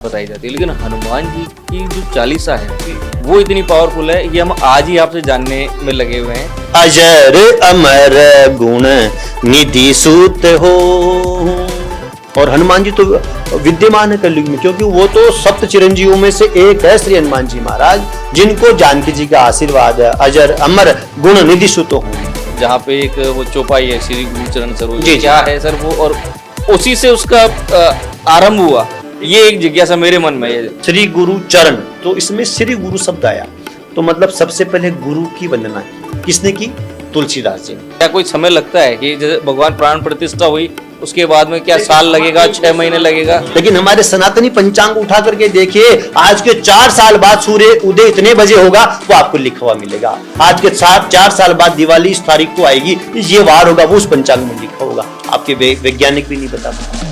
बताई जाती है, लेकिन हनुमान जी की जो चालीसा है वो इतनी पावरफुल है, ये हम आज ही आपसे जानने में लगे हुए हैं। अजर अमर गुण निधि सूत हो। और हनुमान जी तो विद्यमान है कलयुग में, क्योंकि वो तो सप्त चिरंजीवों में से एक है श्री हनुमान जी महाराज, जिनको जानकी जी का आशीर्वाद है। अजर अमर गुण निधि सूत हो, जहाँ पे एक वो चौपाई है श्री गुरु चरण सरोज जी, क्या है सर वो, और उसी से उसका आरंभ हुआ। ये एक जिज्ञासा मेरे मन में है। श्री गुरु चरण, तो इसमें श्री गुरु शब्द आया, तो मतलब सबसे पहले गुरु की वंदना की किसने की? तुलसीदास जी ने। क्या कोई समय लगता है कि जैसे भगवान प्राण प्रतिष्ठा हुई उसके बाद में क्या साल लगेगा, 6 महीने लगेगा? लेकिन हमारे सनातनी पंचांग उठा करके देखिए, आज के 4 साल बाद सूर्य उदय इतने बजे होगा वो आपको लिखा हुआ मिलेगा। आज के 4 साल बाद दिवाली इस तारीख को आएगी, ये वार होगा, वो उस पंचांग में लिखा होगा। आपके वैज्ञानिक भी नहीं बता पाते।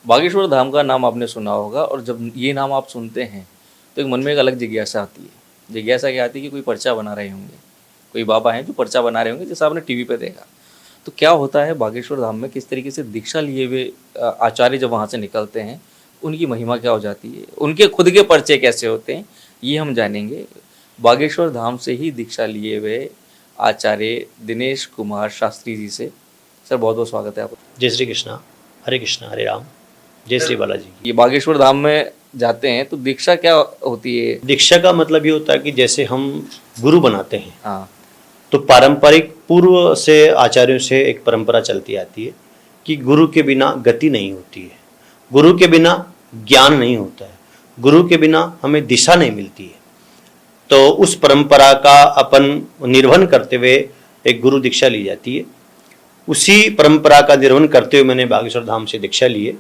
बागेश्वर धाम का नाम आपने सुना होगा, और जब ये नाम आप सुनते हैं तो एक मन में एक अलग जिज्ञासा आती है। जिज्ञासा क्या आती है कि कोई पर्चा बना रहे होंगे, कोई बाबा हैं जो पर्चा बना रहे होंगे, जैसा आपने टीवी पे देखा। तो क्या होता है बागेश्वर धाम में, किस तरीके से दीक्षा लिए हुए आचार्य जब वहाँ से निकलते हैं, उनकी महिमा क्या हो जाती है, उनके खुद के पर्चे कैसे होते हैं, ये हम जानेंगे बागेश्वर धाम से ही दीक्षा लिए हुए आचार्य दिनेश कुमार शास्त्री जी से। सर बहुत बहुत स्वागत है आपका। जय श्री कृष्णा, हरे कृष्णा, हरे राम, जय श्री बालाजी। ये बागेश्वर धाम में जाते हैं तो दीक्षा क्या होती है? दीक्षा का मतलब ये होता है कि जैसे हम गुरु बनाते हैं, हाँ, तो पारंपरिक पूर्व से आचार्यों से एक परंपरा चलती आती है कि गुरु के बिना गति नहीं होती है, गुरु के बिना ज्ञान नहीं होता है, गुरु के बिना हमें दिशा नहीं मिलती है। तो उस परंपरा का अपन निर्वहन करते हुए एक गुरु दीक्षा ली जाती है। उसी परंपरा का निर्वहन करते हुए मैंने बागेश्वर धाम से दीक्षा ली है।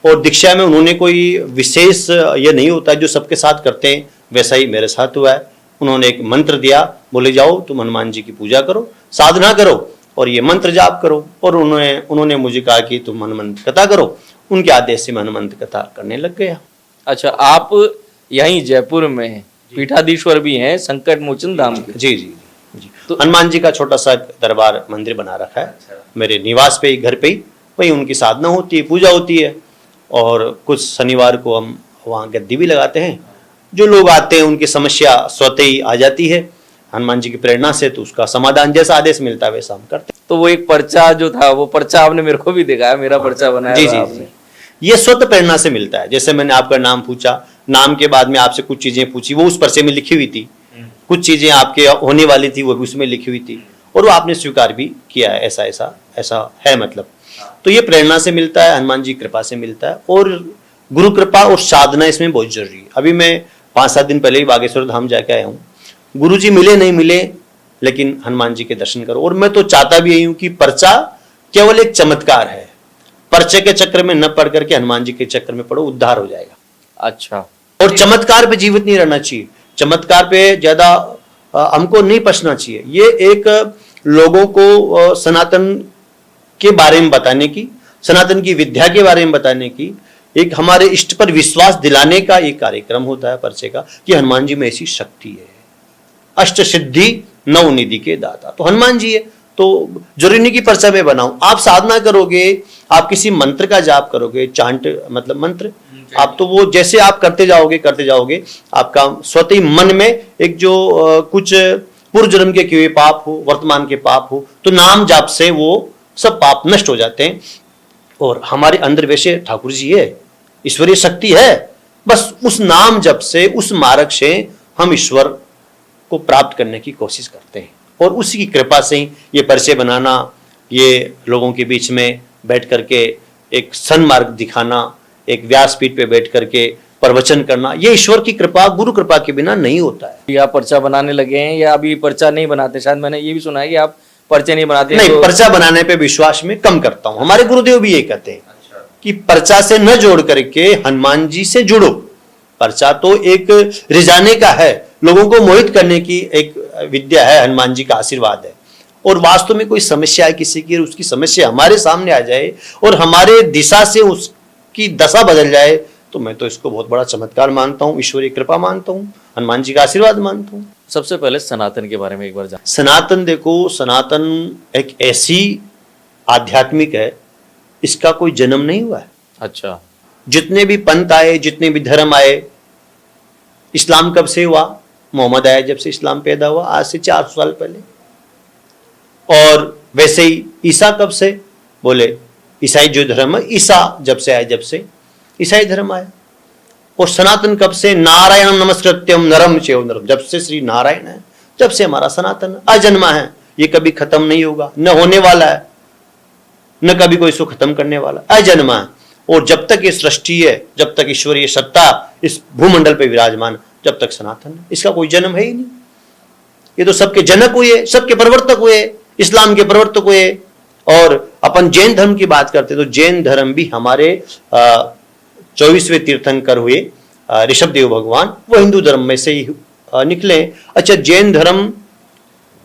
और दीक्षा में उन्होंने कोई विशेष ये नहीं होता है जो सबके साथ करते हैं, वैसा ही मेरे साथ हुआ है। उन्होंने एक मंत्र दिया, बोले जाओ तुम हनुमान जी की पूजा करो, साधना करो और ये मंत्र जाप करो। और उन्होंने मुझे कहा कि तुम हनुमंत कथा करो। उनके आदेश से मैं हनुमंत कथा करने लग गया। अच्छा, आप यहीं जयपुर में पीठाधीश्वर भी हैं संकट मोचन धाम के? जी जी जी। तो हनुमान जी का छोटा सा दरबार मंदिर बना रखा है मेरे निवास पे ही, घर पे ही। वहीं उनकी साधना होती है, पूजा होती है। और कुछ शनिवार को हम वहाँ गद्दी भी लगाते हैं। जो लोग आते हैं उनकी समस्या स्वतः ही आ जाती है हनुमान जी की प्रेरणा से, तो उसका समाधान जैसा आदेश मिलता है वैसा हम करते हैं। तो वो एक पर्चा जो था, वो पर्चा आपने मेरे को भी दिखाया, मेरा पर्चा बनाया जी था जी आपने। जी। ये स्वतः प्रेरणा से मिलता है। जैसे मैंने आपका नाम पूछा, नाम के बाद में आपसे कुछ चीजें पूछी, वो उस पर्चे में लिखी हुई थी। कुछ चीजें आपके होने वाली थी वो भी उसमें लिखी हुई थी, और वो आपने स्वीकार भी किया है। ऐसा ऐसा ऐसा है मतलब। तो ये प्रेरणा से मिलता है, हनुमान जी कृपा से मिलता है। और गुरु कृपा और साधना इसमें बहुत जरूरी है। अभी मैं 5-7 दिन पहले ही बागेश्वर धाम जाके आया हूँ। गुरु जी मिले नहीं मिले, लेकिन हनुमान जी के दर्शन करो। और मैं तो चाहता भी यही हूँ कि पर्चा केवल एक चमत्कार है, पर्चे के चक्कर में न पढ़ करके हनुमान जी के चक्कर में पढ़ो, उद्धार हो जाएगा। अच्छा, और चमत्कार पे जीवित नहीं रहना चाहिए, चमत्कार पे ज्यादा हमको नहीं पछना चाहिए। ये एक लोगों को सनातन के बारे में बताने की, सनातन की विद्या के बारे में बताने की, एक हमारे इष्ट पर विश्वास दिलाने का एक कार्यक्रम होता है पर्चे का, कि हनुमान जी में ऐसी शक्ति है, अष्ट सिद्धि नौ निधि के दाता। तो हनुमान जी है, तो जरूरी नहीं कि पर्चा में बनाऊं। आप साधना करोगे, आप किसी मंत्र का जाप करोगे, चांट मतलब मंत्र, आप तो वो जैसे आप करते जाओगे आपका स्वतः ही मन में एक जो कुछ पूर्व जन्म के किए पाप हो, वर्तमान के पाप हो, तो नाम जाप से वो सब पाप नष्ट हो जाते हैं। और हमारे अंदर वैसे ठाकुर जी है, ईश्वरीय शक्ति है। बस उस नाम जप से, उस मार्ग से हम ईश्वर को प्राप्त करने की कोशिश करते हैं। और उसी की कृपा से ही ये पर्चे बनाना, ये लोगों के बीच में बैठ करके एक सन्मार्ग दिखाना, एक व्यासपीठ पे बैठ करके प्रवचन करना, ये ईश्वर की कृपा, गुरु कृपा के बिना नहीं होता है। या पर्चा बनाने लगे हैं या अभी पर्चा नहीं बनाते? शायद मैंने ये भी सुना है कि आप पर्चे नहीं बनाते। नहीं, तो पर्चा बनाने पे विश्वास में कम करता हूं। हमारे गुरुदेव भी ये कहते हैं कि पर्चा से न जोड़ करके हनुमान जी से जुड़ो। पर्चा तो एक रिझाने का है, लोगों को मोहित करने की एक विद्या है, हनुमान जी का आशीर्वाद है। और वास्तव में कोई समस्या है किसी की, उसकी समस्या हमारे सामने आ जाए और हमारे दिशा से उसकी दशा बदल जाए, तो मैं तो इसको बहुत बड़ा चमत्कार मानता हूँ, ईश्वरीय कृपा मानता हूँ, हनुमान जी का आशीर्वाद मानता हूँ। सबसे पहले सनातन के बारे में एक बार जान। सनातन देखो, सनातन एक ऐसी आध्यात्मिक है इसका कोई जन्म नहीं हुआ है। अच्छा। जितने भी पंथ आए, जितने भी धर्म आए, इस्लाम कब से हुआ? मोहम्मद आया जब से इस्लाम पैदा हुआ, आज से 400 साल पहले। और वैसे ही ईसा कब से? बोले ईसाई जो धर्म है, ईसा जब से आया, जब से ईसाई धर्म आया। और सनातन कब से? नारायण नमस्कृत्यम नरम चैव नरम, जब से श्री नारायण है, जब से हमारा सनातन अजन्मा है, ये कभी खत्म नहीं होगा, न होने वाला है, न कभी कोई इसको खत्म करने वाला, अजन्मा है। और जब तक ये सृष्टि है, जब तक ईश्वरीय सत्ता इस भूमंडल पे विराजमान, जब तक सनातन है, इसका कोई जन्म है ही नहीं। ये तो सबके जनक हुए, सबके प्रवर्तक हुए, इस्लाम के प्रवर्तक हुए। और अपन जैन धर्म की बात करते तो जैन धर्म भी हमारे 24वें तीर्थंकर हुए ऋषभदेव भगवान, वो हिंदू धर्म में से ही निकले। अच्छा, जैन धर्म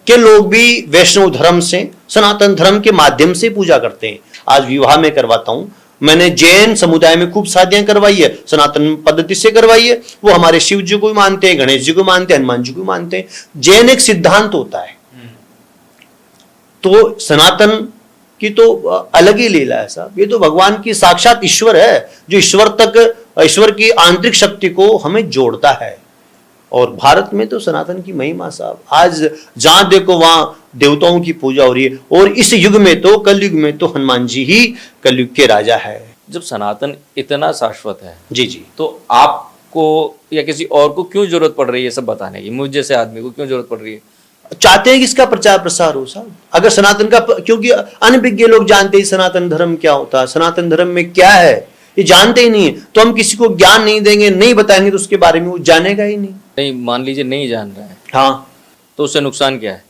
के लोग भी वैष्णव धर्म से, सनातन धर्म के माध्यम से पूजा करते हैं। आज विवाह में करवाता हूं, मैंने जैन समुदाय में खूब शादियां करवाई है, सनातन पद्धति से करवाई है। वो हमारे शिव जी को भी मानते हैं, गणेश जी को मानते हैं, हनुमान जी को मानते हैं। जैन एक सिद्धांत होता है, तो सनातन की तो अलग ही लीला है साहब। ये तो भगवान की साक्षात ईश्वर है, जो ईश्वर तक, ईश्वर की आंतरिक शक्ति को हमें जोड़ता है। और भारत में तो सनातन की महिमा साहब, आज जहां देखो वहां देवताओं की पूजा हो रही है। और इस युग में तो, कलयुग में तो हनुमान जी ही कलयुग के राजा है। जब सनातन इतना शाश्वत है, जी जी, तो आपको या किसी और को क्यों जरूरत पड़ रही है सब बताने की? मुझ जैसे आदमी को क्यों जरूरत पड़ रही है? चाहते हैं कि इसका प्रचार प्रसार हो साहब। अगर सनातन का, क्योंकि अनभिज्ञ लोग जानते ही सनातन धर्म क्या होता है, सनातन धर्म में क्या है, ये जानते ही नहीं है। तो हम किसी को ज्ञान नहीं देंगे, नहीं बताएंगे, तो उसके बारे में वो जानेगा ही नहीं। नहीं, मान लीजिए नहीं जान रहा है, हाँ, तो उससे नुकसान क्या है?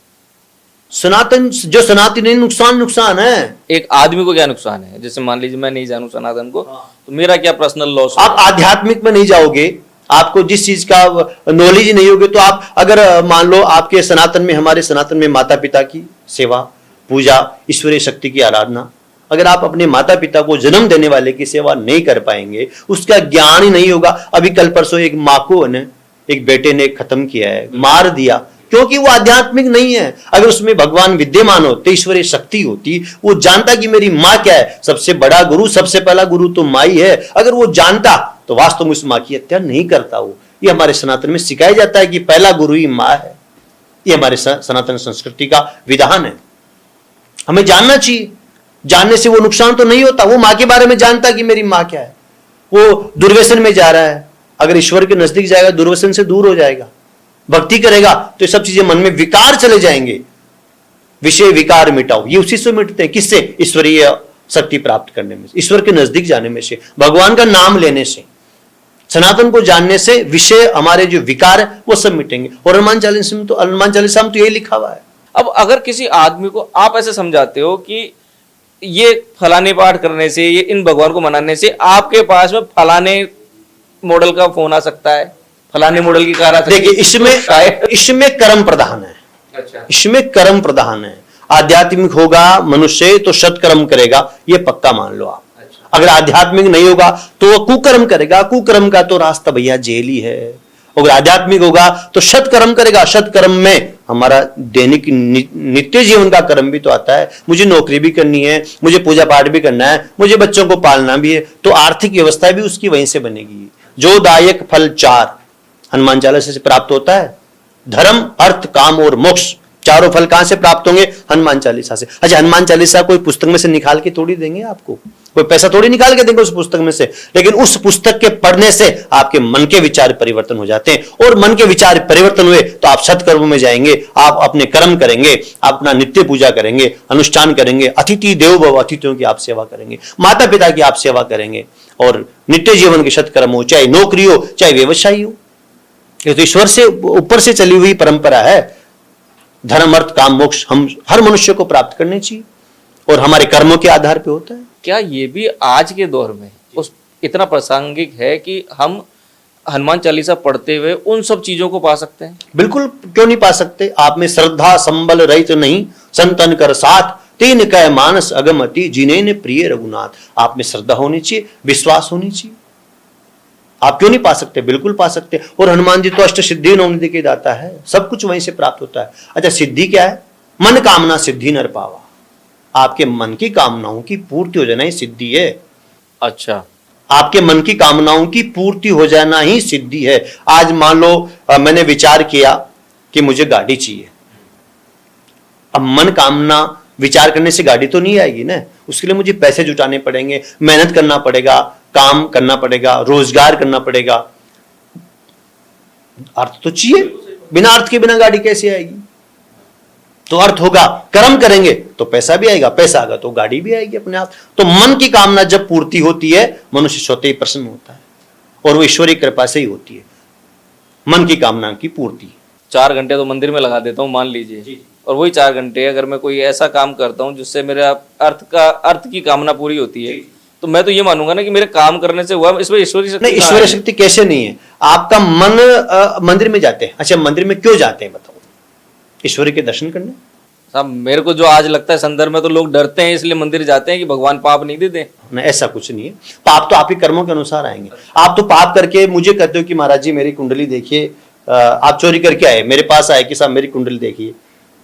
सनातन जो सनातनी, नुकसान है। एक आदमी को क्या नुकसान है? जैसे मान लीजिए मैं नहीं जानूं सनातन को, तो मेरा क्या पर्सनल लॉस? आप आध्यात्मिक में नहीं जाओगे, आपको जिस चीज का नॉलेज नहीं होगी, तो आप अगर मान लो आपके सनातन में, हमारे सनातन में माता पिता की सेवा, पूजा, ईश्वरीय शक्ति की आराधना, अगर आप अपने माता पिता को जन्म देने वाले की सेवा नहीं कर पाएंगे, उसका ज्ञान ही नहीं होगा। अभी कल परसों एक माँ को ने, एक बेटे ने खत्म किया है, मार दिया, क्योंकि वो आध्यात्मिक नहीं है। अगर उसमें भगवान विद्यमान होते, ईश्वरीय शक्ति होती, वो जानता कि मेरी माँ क्या है, सबसे बड़ा गुरु, सबसे पहला गुरु तो माँ ही है। अगर वो जानता तो वास्तव में उस माँ की हत्या नहीं करता वो। ये हमारे सनातन में सिखाया जाता है कि पहला गुरु ही माँ है। ये हमारे सनातन संस्कृति का विधान है, हमें जानना चाहिए। जानने से वो नुकसान तो नहीं होता। वो माँ के बारे में जानता कि मेरी माँ क्या है। वो दुर्व्यसन में जा रहा है, अगर ईश्वर के नजदीक जाएगा, दुर्व्यसन से दूर हो जाएगा, भक्ति करेगा, तो ये सब चीजें मन में विकार चले जाएंगे। विषय विकार मिटाओ, ये उसी से मिटते हैं। किससे? ईश्वरीय शक्ति प्राप्त करने में, ईश्वर के नजदीक जाने में से, भगवान का नाम लेने से, सनातन को जानने से विषय, हमारे जो विकार है वो सब मिटेंगे। और हनुमान चालीसा में तो यही लिखा हुआ है। अब अगर किसी आदमी को आप ऐसे समझाते हो कि ये फलाने पाठ करने से, ये इन भगवान को मनाने से आपके पास में फलाने मॉडल का फोन आ सकता है, फलाने मॉडल की कार आ सकती है, देखिए इसमें कर्म प्रधान है। अच्छा, इसमें कर्म प्रधान है। आध्यात्मिक होगा मनुष्य तो सत्कर्म करेगा, ये पक्का मान लो आप। अगर आध्यात्मिक नहीं होगा तो वो कुकर्म करेगा। कुकर्म का तो रास्ता भैया जेल ही है। अगर आध्यात्मिक होगा तो सत्कर्म करेगा। सत्कर्म में हमारा दैनिक नित्य जीवन का कर्म भी तो आता है। मुझे नौकरी भी करनी है, मुझे पूजा पाठ भी करना है, मुझे बच्चों को पालना भी है, तो आर्थिक व्यवस्था भी उसकी वहीं से बनेगी। जो दायक फल चार हनुमान चालीसा से प्राप्त होता है, धर्म, अर्थ, काम और मोक्ष, चारों फल कहां से प्राप्त होंगे? हनुमान चालीसा से। अच्छा, हनुमान चालीसा कोई पुस्तक में से निकाल के थोड़ी देंगे आपको, कोई पैसा थोड़ी निकाल के देंगे उस पुस्तक में से, लेकिन उस पुस्तक के पढ़ने से आपके मन के विचार परिवर्तन हो जाते हैं। और मन के विचार परिवर्तन हुए तो आप सत्कर्म में जाएंगे, आप अपने कर्म करेंगे, आप अपना नित्य पूजा करेंगे, अनुष्ठान करेंगे, अतिथि देवो भव, अतिथियों की आप सेवा करेंगे, माता पिता की आप सेवा करेंगे, और नित्य जीवन के सत्कर्म हो, चाहे नौकरी हो, चाहे व्यवसाय हो। ये तो ईश्वर से ऊपर से चली हुई परंपरा है। धर्म, अर्थ, काम, मोक्ष हम हर मनुष्य को प्राप्त करने चाहिए, और हमारे कर्मों के आधार पे होता है। क्या ये भी आज के दौर में उस इतना प्रासंगिक है कि हम हनुमान चालीसा पढ़ते हुए उन सब चीजों को पा सकते हैं? बिल्कुल, क्यों नहीं पा सकते। आप में श्रद्धा संबल रहित नहीं, संतन कर साथ, तीन कह मानस अगमति, जिन्हें ने प्रिय रघुनाथ। आप में श्रद्धा होनी चाहिए, विश्वास होनी चाहिए। आप क्यों नहीं पा सकते? बिल्कुल पा सकते। और हनुमान जी तो अष्ट सिद्धि नवनिधि के दाता है, सब कुछ वहीं से प्राप्त होता है। अच्छा, सिद्धि क्या है? मन कामना सिद्धि नर पावा। आपके मन की कामनाओं की पूर्ति हो जाना ही सिद्धि है। अच्छा। आपके मन की कामनाओं की पूर्ति हो जाना ही सिद्धि है। आज मान लो मैंने विचार किया कि मुझे गाड़ी चाहिए। अब मन कामना विचार करने से गाड़ी तो नहीं आएगी ना, उसके लिए मुझे पैसे जुटाने पड़ेंगे, मेहनत करना पड़ेगा, काम करना पड़ेगा, रोजगार करना पड़ेगा। अर्थ तो चाहिए, बिना अर्थ के बिना गाड़ी कैसे आएगी? तो अर्थ होगा, कर्म करेंगे तो पैसा भी आएगा, पैसा आएगा तो गाड़ी भी आएगी अपने आप। तो मन की कामना जब पूर्ति होती है, मनुष्य स्वतः ही प्रसन्न होता है, और वो ईश्वरीय कृपा से ही होती है मन की कामना की पूर्ति। 4 घंटे तो मंदिर में लगा देता हूँ मान लीजिए, और वही 4 घंटे अगर मैं कोई ऐसा काम करता हूँ जिससे मेरा अर्थ की कामना पूरी होती है, तो मैं तो ये मानूंगा ना कि मेरे काम करने से हुआ। इसमें ईश्वरीय शक्ति नहीं, ईश्वरीय शक्ति कैसे नहीं है? आपका मन मंदिर में जाते हैं। अच्छा, मंदिर में क्यों जाते हैं बताओ? ईश्वर के दर्शन करने। साहब मेरे को जो आज लगता है संदर्भ में, तो लोग डरते हैं इसलिए मंदिर जाते हैं कि भगवान पाप नहीं देते। नहीं, ऐसा कुछ नहीं है। पाप तो आपके कर्मों के अनुसार आएंगे। आप तो पाप करके मुझे कहते हो कि महाराज जी मेरी कुंडली देखिए, आप चोरी करके आए, मेरे पास आए कि साहब मेरी कुंडली देखिए,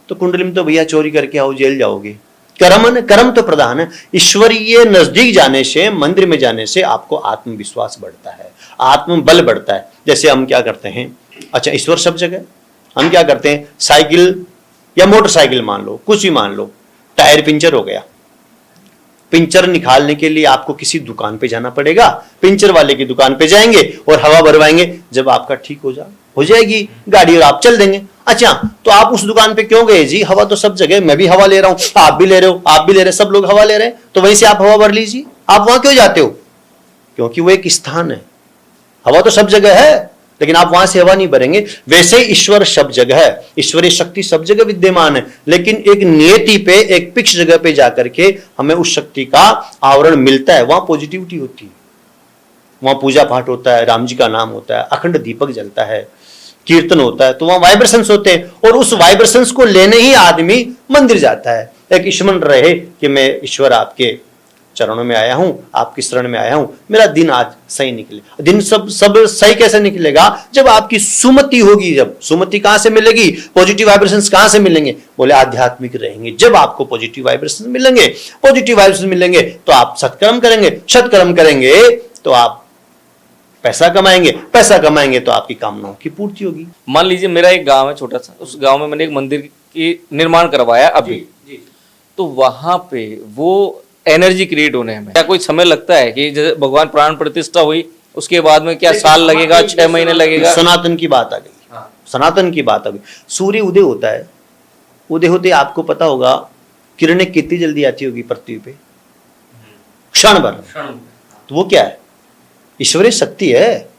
तो कुंडली में तो भैया चोरी करके आओ जेल जाओगे। कर्म तो प्रधान है। ईश्वरीय नजदीक जाने से, मंदिर में जाने से आपको आत्मविश्वास बढ़ता है, आत्मबल बढ़ता है। जैसे हम क्या करते हैं, अच्छा ईश्वर सब जगह, हम क्या करते हैं, साइकिल या मोटरसाइकिल मान लो, कुछ भी मान लो, टायर पंचर हो गया, पंचर निकालने के लिए आपको किसी दुकान पे जाना पड़ेगा, पंचर वाले की दुकान पे जाएंगे और हवा भरवाएंगे। जब आपका ठीक हो जाएगी गाड़ी और आप चल देंगे। अच्छा, तो आप उस दुकान पे क्यों गए जी? हवा तो सब जगह, मैं भी हवा ले रहा हूं, आप भी ले रहे हो, आप भी ले रहे, सब लोग हवा ले रहे हैं, तो वहीं से आप हवा भर लीजिए। आप वहां क्यों जाते हो? क्योंकि वो एक स्थान है। हवा तो सब जगह है, लेकिन आप वहां से हवा नहीं भरेंगे। वैसे ही ईश्वर सब जगह है, ईश्वरीय शक्ति सब जगह विद्यमान है, लेकिन एक नियति पे, एक फिक्स जगह पे जाकर के हमें उस शक्ति का आवरण मिलता है। वहां पॉजिटिविटी होती है, वहां पूजा पाठ होता है, राम जी का नाम होता है, अखंड दीपक जलता है, कीर्तन होता है, तो वहां वाइब्रेशंस होते हैं, और उस वाइब्रेशंस को लेने ही आदमी मंदिर जाता है। एक स्मरण रहे कि मैं ईश्वर आपके चरणों में आया हूं, आपकी शरण में आया हूं, मेरा दिन आज सही निकले। दिन सब सही कैसे निकलेगा? जब आपकी सुमति होगी। जब सुमति कहां से मिलेगी? पॉजिटिव वाइब्रेशंस कहां से मिलेंगे? बोले आध्यात्मिक रहेंगे। जब आपको पॉजिटिव वाइब्रेशंस मिलेंगे, पॉजिटिव वाइब्रेशंस मिलेंगे, तो आप सत्कर्म करेंगे, सत्कर्म करेंगे तो आप पैसा कमाएंगे, पैसा कमाएंगे तो आपकी कामनाओं की पूर्ति होगी। मान लीजिए मेरा एक गांव है छोटा सा, उस गांव में मैंने एक मंदिर की निर्माण करवाया अभी, तो वहां पे वो एनर्जी क्रिएट होने में क्या कोई समय लगता है? कि जैसे भगवान प्राण प्रतिष्ठा हुई, उसके बाद में क्या साल लगेगा, 6 महीने लगेगा? सनातन की बात आ गई, सनातन की बात आ गई। सूर्य उदय होता है, उदय होते आपको पता होगा किरणें कितनी जल्दी आती होगी पृथ्वी पे, क्षण भर। तो वो क्या है? ईश्वरीय शक्ति है,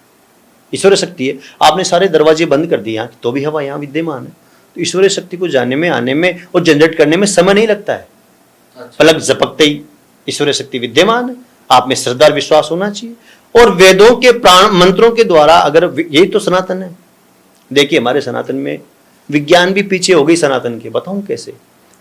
ईश्वरीय शक्ति है। आपने सारे दरवाजे बंद कर दिए यहाँ, तो भी हवा यहाँ विद्यमान है। तो ईश्वरीय शक्ति को जाने में, आने में और जनरेट करने में समय नहीं लगता है। पलक झपकते ही ईश्वरीय शक्ति विद्यमान है। आप में श्रद्धा विश्वास होना चाहिए। और वेदों के प्राण मंत्रों के द्वारा, अगर यही तो सनातन है। देखिए हमारे सनातन में विज्ञान भी पीछे हो गई सनातन के। बताऊं कैसे?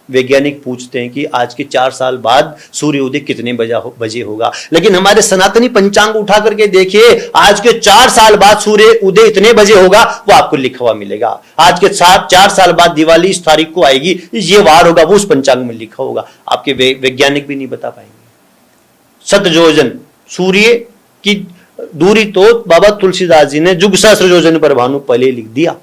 वैज्ञानिक पूछते हैं कि आज के 4 साल बाद सूर्योदय कितने बजे होगा, लेकिन हमारे सनातनी पंचांग उठा करके देखिए, आज के 4 साल बाद सूर्य उदय इतने बजे होगा, वो आपको लिखा हुआ मिलेगा। आज के 4 साल बाद दिवाली इस तारीख को आएगी, ये वार होगा, वो उस पंचांग में लिखा होगा। आपके वैज्ञानिक भी नहीं बता पाएंगे। 7 योजन सूर्य की दूरी तो बाबा तुलसीदास जी ने जुग सहस्र योजन पर भानु पहले लिख दिया।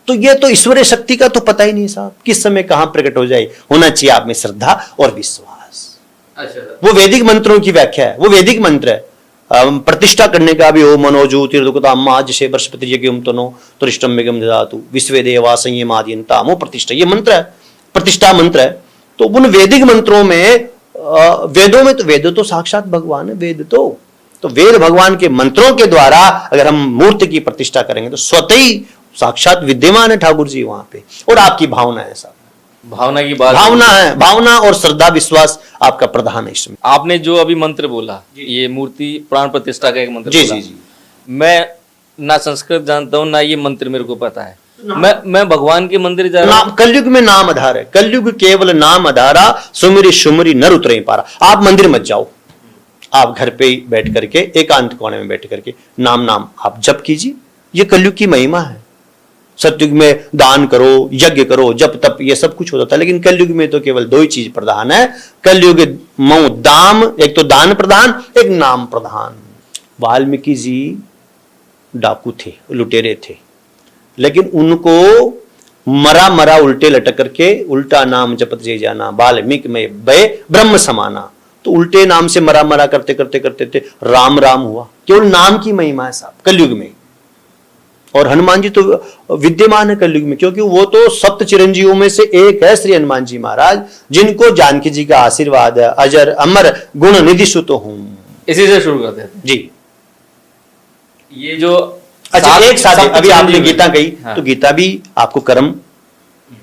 तो ये तो ईश्वरीय शक्ति का तो पता ही नहीं साहब, किस समय कहां प्रकट हो जाए। होना चाहिए आप में श्रद्धा और विश्वास। अच्छा, वो वैदिक मंत्रों की व्याख्या है, वो वैदिक मंत्र है। प्रतिष्ठा करने का भी हो, मनोजू तीर्थुकता जैसे बृहस्पति यज्ञम तनो तुरिष्टम मेघम ददातु विश्वे देवा संयमाद्यन्ता मो प्रतिष्ठा, ये मंत्र है, प्रतिष्ठा मंत्र है। तो उन वैदिक मंत्रों में, वेदों में, तो वेद तो साक्षात भगवान है। वेद तो वेद भगवान के मंत्रों के द्वारा अगर हम मूर्ति की प्रतिष्ठा करेंगे तो स्वतः ही साक्षात विद्यमान है ठाकुर जी वहां पे। और आपकी भावना है साहब, भावना की बात, भावना है, भावना और श्रद्धा विश्वास आपका प्रधान है इसमें। आपने जो अभी मंत्र बोला, ये मूर्ति प्राण प्रतिष्ठा का एक मंत्र जी बोला। जी जी, मैं ना संस्कृत जानता हूँ ना ये मंत्र मेरे को पता है। मैं भगवान के मंदिर जा रहा हूँ। कलयुग में नाम आधार है, कलयुग केवल नाम आधारा, सुमिरी सुमरी नर उतरे पारा। आप मंदिर मत जाओ, आप घर पे ही बैठ करके एकांत कोने में बैठ करके नाम आप जप कीजिए। ये कलयुग की महिमा है। सतयुग में दान करो, यज्ञ करो, जप तप, ये सब कुछ होता था। लेकिन कलयुग में तो केवल दो ही चीज प्रधान है। कलयुग मऊ दाम, एक तो दान प्रधान, एक नाम प्रधान। वाल्मीकि जी डाकू थे, लुटेरे थे, लेकिन उनको मरा मरा उल्टे लटक करके उल्टा नाम जपत जे जाना, वाल्मीकि में बे ब्रह्म समाना। तो उल्टे नाम से मरा मरा करते करते करते राम राम हुआ। केवल नाम की महिमा है साहब कलयुग में। और हनुमान जी तो विद्यमान है कलयुग में, क्योंकि वो तो सप्त चिरंजीवों में से एक है श्री हनुमान जी महाराज, जिनको जानकी जी का आशीर्वाद है। अजर अमर गुण निधि सुत हूं। इसी से शुरू करते हैं जी। ये जो अच्छा, एक साथ अभी आपने चिरंजीव गीता कही, हाँ। तो गीता भी आपको कर्म,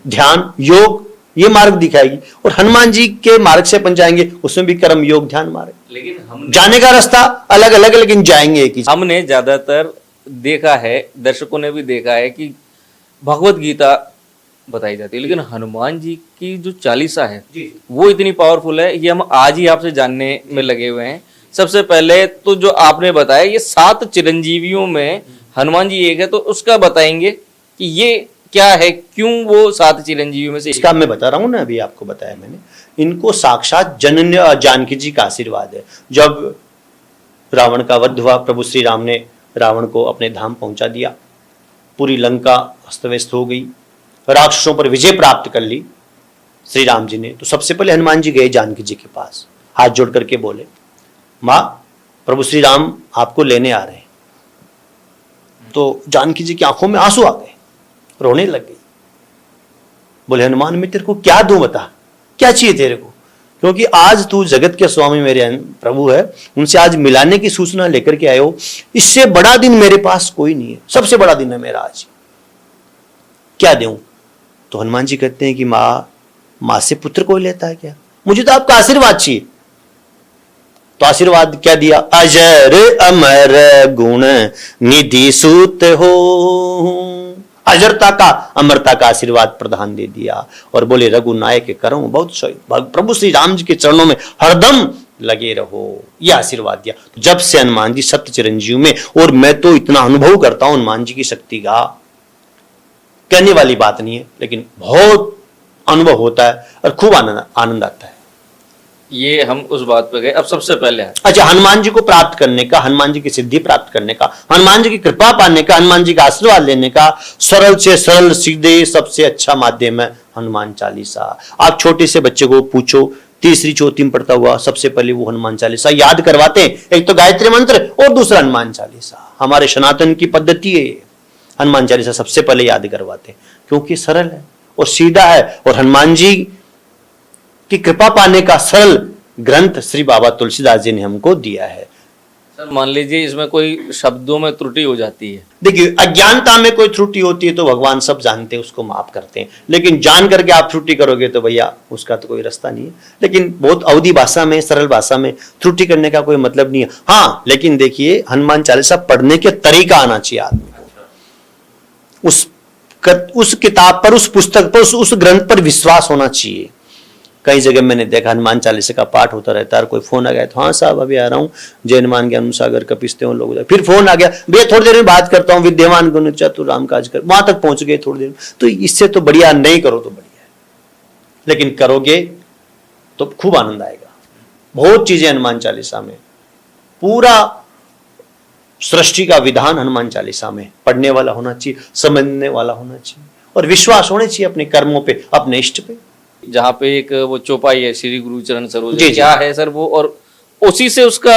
ध्यान, योग ये मार्ग दिखाएगी। और हनुमान जी के मार्ग से अपन जाएंगे, उसमें भी कर्म योग ध्यान मार्ग। लेकिन हम जाने का रास्ता अलग अलग, लेकिन जाएंगे एक ही। हमने ज्यादातर देखा है, दर्शकों ने भी देखा है कि भगवत गीता बताई जाती है, लेकिन हनुमान जी की जो चालीसा है वो इतनी पावरफुल है। ये हम आज ही आपसे जानने में लगे हुए हैं। सबसे पहले तो जो आपने बताया, ये 7 चिरंजीवियों में हनुमान जी एक है, तो उसका बताएंगे कि ये क्या है, क्यों वो 7 चिरंजीवियों में से इसका मैं बता रहा हूं ना, अभी आपको बताया मैंने। इनको साक्षात जनन्य जानकी जी का आशीर्वाद है। जब रावण का वध हुआ, प्रभु श्री राम ने रावण को अपने धाम पहुंचा दिया, पूरी लंका अस्त व्यस्त हो गई, राक्षसों पर विजय प्राप्त कर ली श्री राम जी ने। तो सबसे पहले हनुमान जी गए जानकी जी के पास, हाथ जोड़ करके बोले, माँ प्रभु श्री राम आपको लेने आ रहे हैं। तो जानकी जी की आंखों में आंसू आ गए, रोने लग गई। बोले हनुमान मैं तेरे को क्या दूं, बता क्या चाहिए तेरे को, क्योंकि आज तू जगत के स्वामी मेरे प्रभु है, उनसे आज मिलाने की सूचना लेकर के आए हो। इससे बड़ा दिन मेरे पास कोई नहीं है, सबसे बड़ा दिन है मेरा आज, क्या दूं। तो हनुमान जी कहते हैं कि मां से पुत्र कोई लेता है क्या, मुझे तो आपका आशीर्वाद चाहिए। तो आशीर्वाद क्या दिया, अजर अमर गुण निधि सूत हो, अजरता का अमरता का आशीर्वाद प्रदान दे दिया। और बोले रघुनायक के करो बहुत सही, प्रभु श्री राम जी के चरणों में हरदम लगे रहो, यह आशीर्वाद दिया। जब से हनुमान जी सप्त चिरंजीव में, और मैं तो इतना अनुभव करता हूं हनुमान जी की शक्ति का, कहने वाली बात नहीं है, लेकिन बहुत अनुभव होता है और खूब आनंद आता है। ये हम उस बात पे गए। अब सबसे पहले अच्छा, हनुमान जी को प्राप्त करने का, हनुमान जी की सिद्धि प्राप्त करने का, हनुमान जी की कृपा पाने का, हनुमान जी का आशीर्वाद लेने का सरल से सरल सीधे सबसे अच्छा माध्यम है हनुमान चालीसा। आप छोटे से बच्चे को पूछो, तीसरी चौथी में पढ़ता हुआ, सबसे पहले वो हनुमान चालीसा याद करवाते हैं। एक तो गायत्री मंत्र और दूसरा हनुमान चालीसा। हमारे सनातन की पद्धति है, हनुमान चालीसा सबसे पहले याद करवाते हैं, क्योंकि सरल है और सीधा है। और हनुमान जी की कृपा पाने का सरल ग्रंथ श्री बाबा तुलसीदास जी ने हमको दिया है। सर मान लीजिए इसमें कोई शब्दों में त्रुटि हो जाती है, देखिए अज्ञानता में कोई त्रुटि होती है तो भगवान सब जानते हैं, उसको माफ करते हैं। लेकिन जान करके आप त्रुटि करोगे तो भैया उसका तो कोई रास्ता नहीं है। लेकिन बहुत अवधि भाषा में, सरल भाषा में त्रुटि करने का कोई मतलब नहीं है। हाँ, लेकिन देखिए हनुमान चालीसा पढ़ने के तरीका आना चाहिए आदमी को, उस किताब पर, उस पुस्तक पर, उस ग्रंथ पर विश्वास होना चाहिए। कई जगह मैंने देखा हनुमान चालीसा का पाठ होता रहता है, कोई फोन आ गया तो हाँ साहब अभी आ रहा हूँ, जय हनुमान ज्ञान सागर कपिस्ते हो लोग, फिर फोन आ गया भैया थोड़ी देर में बात करता हूँ, विद्यमान गुण चतुर राम काज कर, वहां तक पहुंच गए थोड़ी देर। तो इससे तो बढ़िया नहीं करो तो बढ़िया है, लेकिन करोगे तो खूब आनंद आएगा। बहुत चीजें हनुमान चालीसा में, पूरा सृष्टि का विधान हनुमान चालीसा में पढ़ने वाला होना चाहिए, समझने वाला होना चाहिए, और विश्वास होने चाहिए अपने कर्मों पे, अपने इष्ट पे। जहाँ पे एक वो चौपाई है श्री गुरु चरण सरोज, जी, क्या है सर वो, और उसी से उसका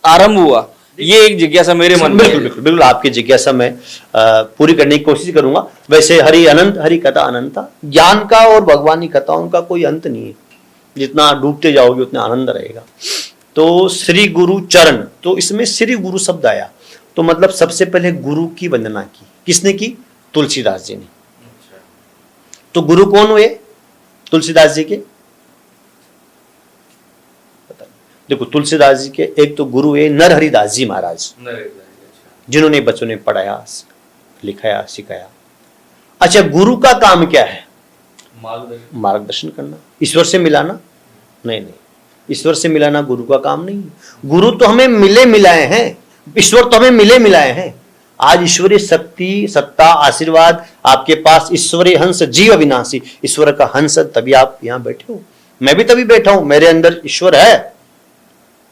आरंभ हुआ, ये एक जिज्ञासा मेरे मन में। बिल्कुल बिल्कुल बिल्कुल, आपकी जिज्ञासा मैं पूरी करने की कोशिश करूंगा। वैसे हरि अनंत, हरि कथा अनंता, ज्ञान का और भगवान की कथाओं का कोई अंत नहीं है, जितना डूबते जाओगे उतना आनंद रहेगा। तो श्री गुरु चरण, तो इसमें श्री गुरु शब्द आया, तो मतलब सबसे पहले गुरु की वंदना की, किसने की? तुलसीदास जी ने। तो गुरु कौन हुए तुलसीदास जी के? देखो तुलसीदास जी के एक तो गुरु है नरहरिदास जी महाराज, जिन्होंने बच्चों ने पढ़ाया, लिखाया, सिखाया। अच्छा, गुरु का काम क्या है? मार्गदर्शन करना, ईश्वर से मिलाना? नहीं नहीं, ईश्वर से मिलाना गुरु का काम नहीं। गुरु तो हमें मिले मिलाए हैं, ईश्वर तो हमें मिले मिलाए हैं। आज ईश्वरीय शक्ति, सत्ता, आशीर्वाद आपके पास, ईश्वरीय हंस जीव अविनाशी, ईश्वर का हंस, तभी आप यहां बैठे हो। मैं भी तभी बैठा हूं, मेरे अंदर ईश्वर है।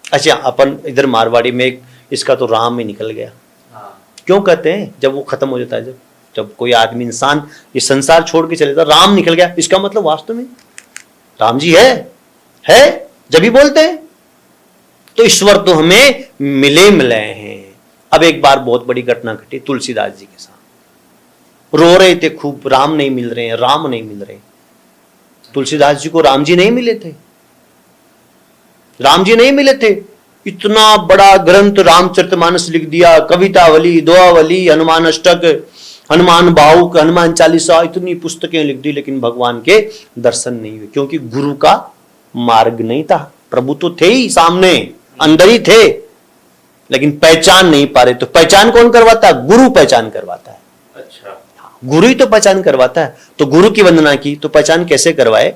अच्छा, अपन इधर मारवाड़ी में एक इसका तो राम ही निकल गया। क्यों कहते हैं? जब वो खत्म हो जाता है, जब कोई आदमी, इंसान ये संसार छोड़ के चले जाता, राम निकल गया, इसका मतलब वास्तव में राम जी है जब भी बोलते हैं। तो ईश्वर तो हमें मिले हैं। अब एक बार बहुत बड़ी घटना घटी तुलसीदास जी के साथ। रो रहे थे खूब, राम नहीं मिल रहे हैं, राम नहीं मिल रहे। तुलसीदास जी को राम जी नहीं मिले थे, राम जी नहीं मिले थे। इतना बड़ा ग्रंथ रामचरितमानस लिख दिया, कवितावली, दोहावली, हनुमान अष्टक, हनुमान बाहुक, हनुमान चालीसा, इतनी पुस्तकें लिख दी, लेकिन भगवान के दर्शन नहीं हुए, क्योंकि गुरु का मार्ग नहीं था। प्रभु तो थे ही सामने, अंदर ही थे, लेकिन पहचान नहीं पा रहे। तो पहचान कौन करवाता है? गुरु पहचान करवाता है। अच्छा, गुरु ही तो पहचान करवाता है। तो गुरु की वंदना की तो पहचान कैसे करवाए?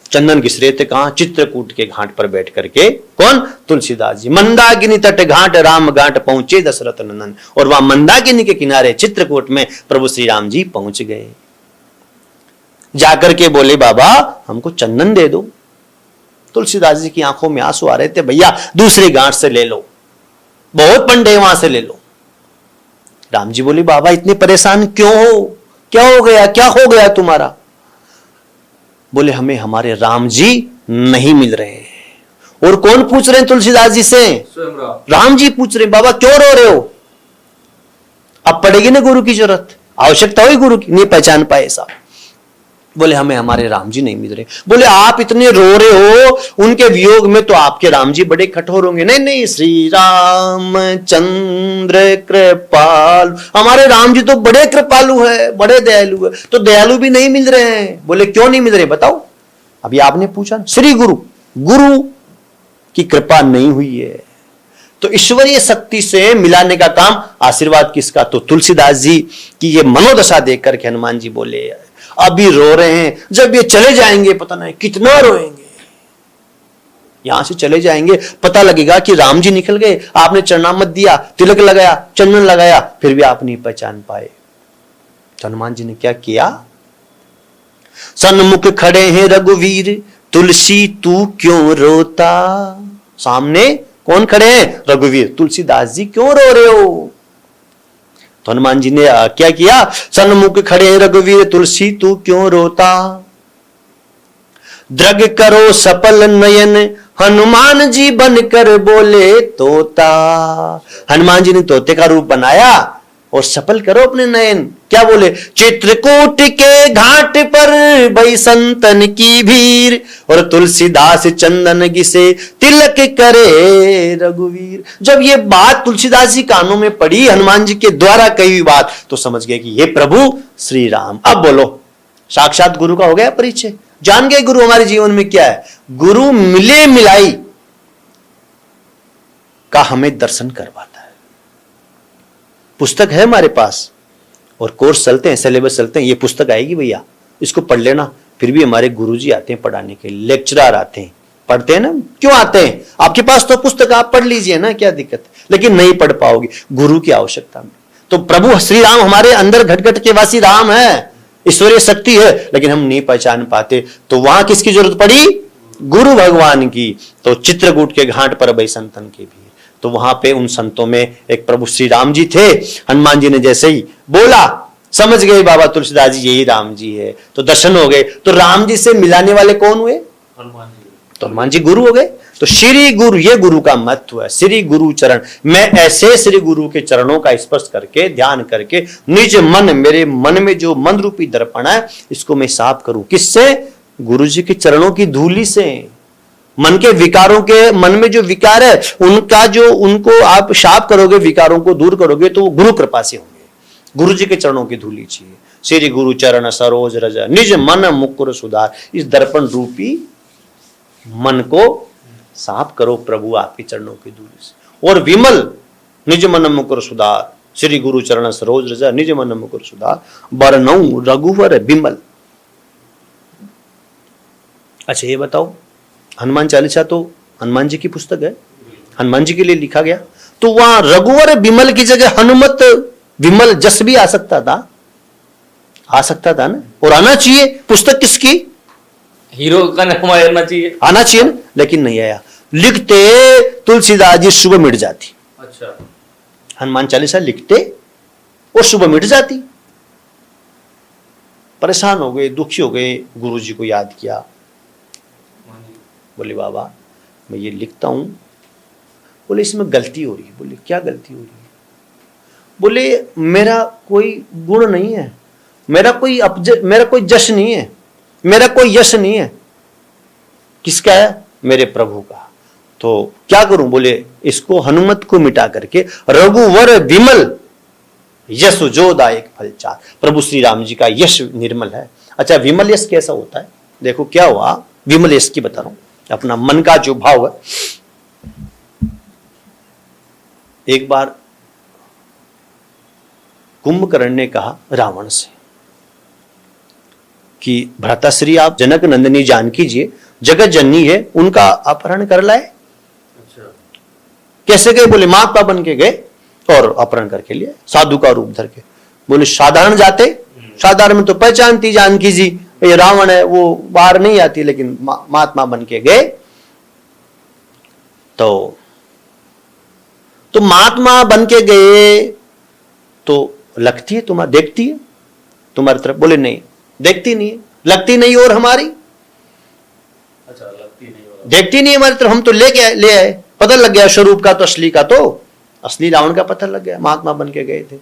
चंदन घिस रहे थे कहां? चित्रकूट के घाट पर बैठ करके। कौन? तुलसीदास जी। मंदाकिनी तट घाट राम घाट पहुंचे दशरथ नंदन, और वहां मंदाकिनी के किनारे चित्रकूट में प्रभु श्री राम जी पहुंच गए। जाकर के बोले, बाबा हमको चंदन दे दो। तुलसीदास जी की आंखों में आंसू आ रहे थे। भैया दूसरी गांठ से ले लो, बहुत पंडे वहां से ले लो। राम जी बोले, बाबा इतने परेशान क्यों हो? क्या हो गया? क्या हो गया तुम्हारा? बोले, हमें हमारे राम जी नहीं मिल रहे हैं। और कौन पूछ रहे हैं तुलसीदास जी से? राम जी पूछ रहे हैं, बाबा क्यों रो रहे हो? अब पड़ेगी ना गुरु की जरूरत, आवश्यकता हुई गुरु की, नहीं पहचान पाए ऐसा। बोले, हमें हमारे राम जी नहीं मिल रहे। बोले, आप इतने रो रहे हो उनके वियोग में, तो आपके राम जी बड़े कठोर होंगे। नहीं नहीं, श्री राम चंद्र कृपाल, हमारे राम जी तो बड़े कृपालु है, बड़े दयालु है। तो दयालु भी नहीं मिल रहे हैं। बोले, क्यों नहीं मिल रहे बताओ? अभी आपने पूछा, श्री गुरु, गुरु की कृपा नहीं हुई है। तो ईश्वरीय शक्ति से मिलाने का काम आशीर्वाद किसका? तो तुलसीदास जी की ये मनोदशा देख करके हनुमान जी बोले, अभी रो रहे हैं, जब ये चले जाएंगे पता नहीं कितना रोएंगे। यहां से चले जाएंगे, पता लगेगा कि राम जी निकल गए। आपने चरणामत दिया, तिलक लगाया, चंदन लगाया, फिर भी आप नहीं पहचान पाए। तो हनुमान जी ने क्या किया? सन्मुख खड़े हैं रघुवीर, तुलसी तू क्यों रोता। सामने कौन खड़े हैं? रघुवीर। तुलसीदास जी क्यों रो रहे हो? तो हनुमान जी ने क्या किया? सन्मुख खड़े रघुवीर, तुलसी तू क्यों रोता। द्रग करो सफल नयन, हनुमान जी बनकर बोले तोता। हनुमान जी ने तोते का रूप बनाया और सफल करो अपने नयन। क्या बोले? चित्रकूट के घाट पर भई संतन की भीड़, और तुलसीदास चंदन घिसे तिलक करे रघुवीर। जब ये बात तुलसीदास जी कानों में पड़ी, हनुमान जी के द्वारा कही हुई बात, तो समझ गए कि ये प्रभु श्री राम। अब बोलो, साक्षात गुरु का हो गया परिचय। जान गए गुरु हमारे जीवन में क्या है। गुरु मिले मिलाई का हमें दर्शन करवाता है। पुस्तक है हमारे पास और कोर्स चलते हैं, सिलेबस चलते हैं, ये पुस्तक आएगी भैया, इसको पढ़ लेना। फिर भी हमारे गुरुजी आते हैं पढ़ाने के लिए, लेक्चरर आते हैं, पढ़ते हैं ना। क्यों आते हैं? आपके पास तो पुस्तक, आप पढ़ लीजिए ना, क्या दिक्कत है। लेकिन नहीं पढ़ पाओगे, गुरु की आवश्यकता में। तो प्रभु श्री राम हमारे अंदर घट घट के वासी राम है, ईश्वरीय शक्ति है, लेकिन हम नहीं पहचान पाते। तो वहां किसकी जरूरत पड़ी? गुरु भगवान की। तो चित्रकूट के घाट पर भई संतन की भी, तो वहां पे उन संतों में एक प्रभु श्री राम जी थे। हनुमान जी ने जैसे ही बोला, समझ गए बाबा तुलसीदास जी यही राम जी है, तो दर्शन हो गए। तो राम जी से मिलाने वाले कौन हुए? हनुमान जी। तो हनुमान जी गुरु हो गए। तो श्री गुरु, ये गुरु का महत्व है। श्री गुरु चरण, मैं ऐसे श्री गुरु के चरणों का स्पर्श करके, ध्यान करके, निज मन, मेरे मन में जो मन रूपी दर्पण है, इसको मैं साफ करूं। किससे? गुरु जी के चरणों की धूली से। मन के विकारों के, मन में जो विकार है उनका, जो उनको आप साफ करोगे, विकारों को दूर करोगे, तो वो गुरु कृपा से होंगे। गुरु जी के चरणों की धूली चाहिए। श्री गुरु चरण सरोज रज, निज मन मुकुर सुधार। इस दर्पण रूपी मन को साफ करो प्रभु आपके चरणों की धूली से। और विमल, निज मन मुकुर सुधार, श्री गुरु चरण सरोज रज, निज मन मुकुर सुधार, बरनऊ रघुवर बिमल। अच्छा ये बताओ, हनुमान चालीसा तो हनुमान जी की पुस्तक है, हनुमान जी के लिए लिखा गया। तो वहां रघुवर विमल की जगह हनुमत विमल जस भी आ सकता था, आ सकता था ना, और आना चाहिए। पुस्तक किसकी? हीरो का नाम आना चाहिए, आना चाहिए ना, लेकिन नहीं आया। लिखते तुलसीदास जी सुबह मिट जाती, अच्छा हनुमान चालीसा लिखते और सुबह मिट जाती। परेशान हो गए, दुखी हो गए, गुरु जी को याद किया, बोले बाबा मैं ये लिखता हूं, बोले इसमें गलती हो रही है। बोले क्या गलती हो रही है? बोले मेरा कोई गुण नहीं है, मेरा कोई जश नहीं है, मेरा कोई यश नहीं है। किसका है? मेरे प्रभु का। तो क्या करूं? बोले इसको हनुमत को मिटा करके रघुवर विमल यश जोदायक फल चार। प्रभु श्री राम जी का यश निर्मल है। अच्छा, विमल यश कैसा होता है? देखो क्या हुआ, विमल यश की बता रहा हूं, अपना मन का जो भाव है। एक बार कुंभकर्ण ने कहा रावण से कि भ्राताश्री आप जनक नंदिनी जानकी जी जगत जननी है, उनका अपहरण कर लाए। अच्छा। कैसे गए? बोले माता बन के गए और अपहरण करके लिए, साधु का रूप धर के। बोले साधारण जाते, साधारण में तो पहचानती जानकी जी ये रावण है, वो बाहर नहीं आती, लेकिन महात्मा बन के गए। तो महात्मा बन के गए तो लगती है तुम्हारा, देखती है तुम्हारी तरफ? बोले नहीं, देखती नहीं है, लगती नहीं और हमारी, अच्छा लगती नहीं और देखती नहीं हमारी तरफ। हम तो ले आए, पता लग गया स्वरूप का, तो असली का, तो असली रावण का पता लग गया, महात्मा बन के गए थे।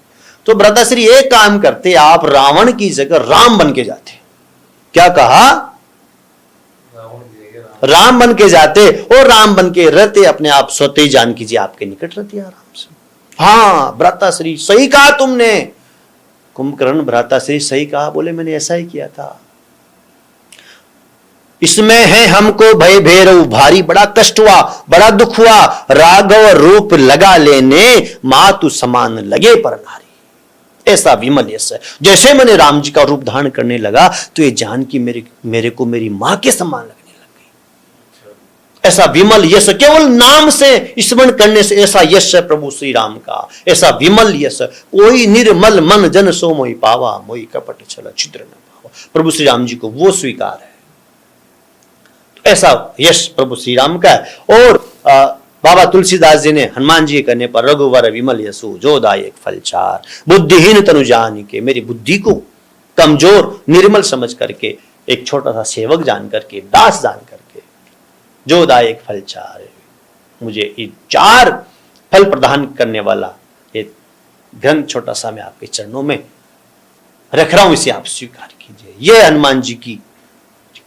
तो भ्राताश्री एक काम करते, आप रावण की जगह राम बन के जाते। क्या कहा? राम बन के जाते और राम बन के रहते, अपने आप सोते जानकी जी आपके निकट रहती आराम से। हाँ भ्राताश्री सही कहा तुमने। कुंभकर्ण भ्राताश्री सही कहा, बोले मैंने ऐसा ही किया था। इसमें है हमको भय भैरव भारी, बड़ा कष्ट हुआ, बड़ा दुख हुआ, राघव रूप लगा लेने मातु समान लगे पर नारी। ऐसा विमल यश है। जैसे मैंने राम जी का रूप धारण करने लगा तो ये जानकी मेरे को मेरी मां के समान लगने लग गई। ऐसा विमल यश, केवल नाम से स्मरण करने से ऐसा यश है प्रभु श्री राम का, ऐसा विमल यश। कोई निर्मल मन जन सो मोहि पावा, मोहि कपट छल छिद्र न पावा। प्रभु श्री राम जी को वो स्वीकार है, ऐसा यश प्रभु श्री राम का है। और बाबा तुलसीदास जी ने हनुमान जी करने पर रघुवर विमल यशु जोदायक फल चार, बुद्धिहीन तनु जान के, मेरी बुद्धि को कमजोर निर्मल समझ करके, एक छोटा सा सेवक जान करके, दास जान करके, जोदायक फल चार, मुझे ये 4 फल प्रदान करने वाला ये ग्रंथ छोटा सा मैं आपके चरणों में रख रहा हूं, इसे आप स्वीकार कीजिए। ये हनुमान जी की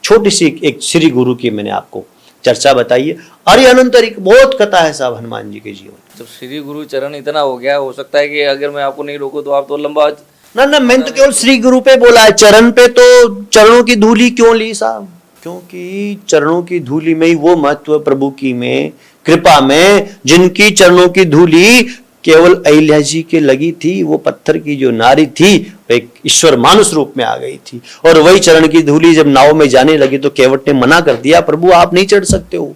छोटी सी एक श्री गुरु की मैंने आपको चर्चा बताई है। अरे अनंतरिक बहुत कथा है साहब हनुमान जी के जीवन। जब श्री गुरु चरण इतना हो गया, हो सकता है कि अगर मैं आपको नहीं रोकूं तो आप तो लंबा ना मैंने तो केवल श्री गुरु पे बोला है, चरण पे तो चरणों की धूली क्यों ली साहब? क्योंकि चरणों की धूली में ही वो महत्व प्रभु की में कृपा में, जिनकी चरणों की धूली केवल अहिल्या जी के लगी थी, वो पत्थर की जो नारी थी एक ईश्वर मानुष रूप में आ गई थी। और वही चरण की धूली जब नाव में जाने लगी तो केवट ने मना कर दिया, प्रभु आप नहीं चढ़ सकते हो।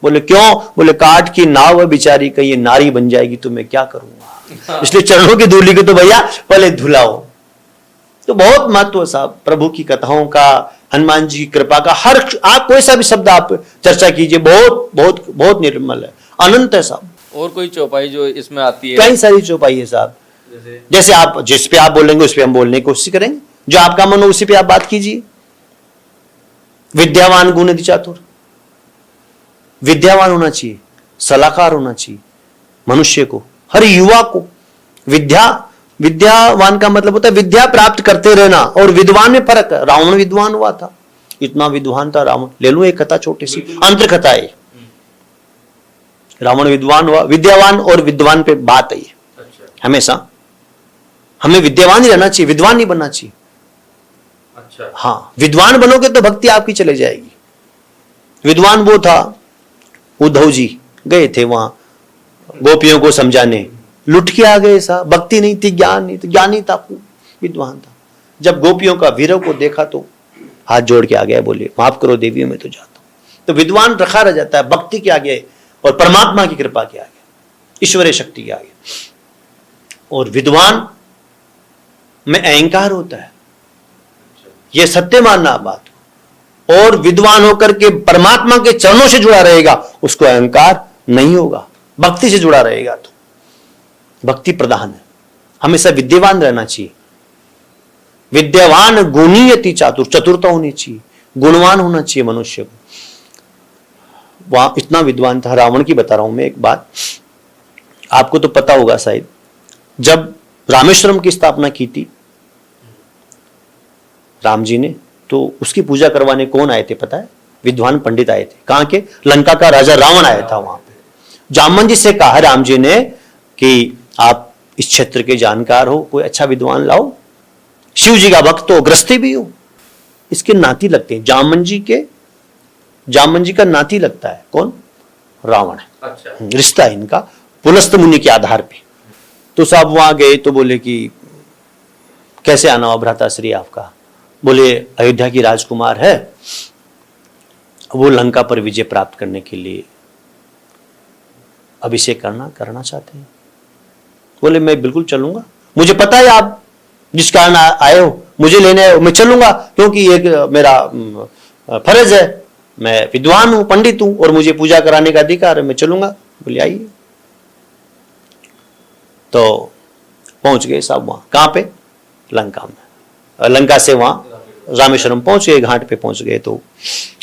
बोले क्यों? बोले काट की नाव है बेचारी, कहीं नारी बन जाएगी तो मैं क्या करूंगा, इसलिए चरणों की धूली को तो भैया पहले धुलाओ। तो बहुत महत्व साहब प्रभु की कथाओं का, हनुमान जी की कृपा का। हर आप कोई सा भी शब्द आप चर्चा कीजिए, बहुत बहुत बहुत निर्मल है, अनंत है साहब। और कोई चौपाई जो इसमें आती है? कई सारी चौपाई है साहब, जैसे आप जिस पे आप बोलेंगे उस पे हम बोलने की कोशिश करेंगे, जो आपका मन हो उसी पे आप बात कीजिए। विद्यावान गुणित चातुर, विद्यावान होना चाहिए, सलाहकार होना चाहिए मनुष्य को, हर युवा को। विद्यावान का मतलब होता है विद्या प्राप्त करते रहना, और विद्वान में फर्क है। रावण विद्वान हुआ था, इतना विद्वान था रावण। ले लूं एक कथा छोटी सी, अंतर कथा है। रावण विद्वान हुआ, विद्यावान और विद्वान पे बात है। हमेशा हमें विद्यावान ही रहना चाहिए, विद्वान नहीं बनना चाहिए। अच्छा। हाँ, विद्वान बनोगे तो भक्ति आपकी चले जाएगी। विद्वान वो था, उद्धव जी गए थे वहां गोपियों को समझाने, लुट के आ गए साहब। भक्ति नहीं थी, ज्ञान नहीं था, ज्ञानी था, विद्वान था। जब गोपियों का विरह को देखा तो हाथ जोड़ के आ गया, बोले माफ करो देवियों में तो जाता हूं। तो विद्वान रखा रह जाता है भक्ति के आगे और परमात्मा की कृपा के आगे। ईश्वरीय शक्ति के आगे। और विद्वान में अहंकार होता है, यह सत्य मानना बात। और विद्वान होकर के परमात्मा के चरणों से जुड़ा रहेगा, उसको अहंकार नहीं होगा, भक्ति से जुड़ा रहेगा। तो भक्ति प्रधान है, हमेशा विद्यावान रहना चाहिए। विद्यावान गुणीयति चातुर, चतुरता होनी चाहिए, गुणवान होना चाहिए मनुष्य को। वहां इतना विद्वान था। रावण की बता रहा हूं मैं एक बात, आपको तो पता होगा शायद, जब रामेश्वरम की स्थापना की थी राम जी ने, तो उसकी पूजा करवाने कौन आए थे पता है? विद्वान पंडित आए थे। कहां के? लंका का राजा रावण आया था वहां पे। जामन जी से कहा राम जी ने कि आप इस क्षेत्र के जानकार हो, कोई अच्छा विद्वान लाओ, शिव जी का भक्त हो, गृहस्थी भी हो। इसके नाती लगते हैं, जामन जी का नाती लगता है। कौन? रावण है। अच्छा। रिश्ता है इनका पुलस्त मुनि के आधार पे। तो साहब वहां गए तो बोले कि कैसे आना हुआ भ्राताश्री आपका? बोले अयोध्या की राजकुमार है, वो लंका पर विजय प्राप्त करने के लिए अभिषेक करना चाहते हैं। बोले मैं बिल्कुल चलूंगा, मुझे पता है आप जिस कारण आए हो, मुझे लेने आए हो, मैं चलूंगा, क्योंकि एक मेरा फर्ज है, मैं विद्वान हूं, पंडित हूं, और मुझे पूजा कराने का अधिकार है, मैं चलूंगा। बोले आइए। तो पहुंच गए साहब वहां, कहां पे? लंका में। लंका से वहां रामेश्वरम पहुंच गए, घाट पे पहुंच गए। तो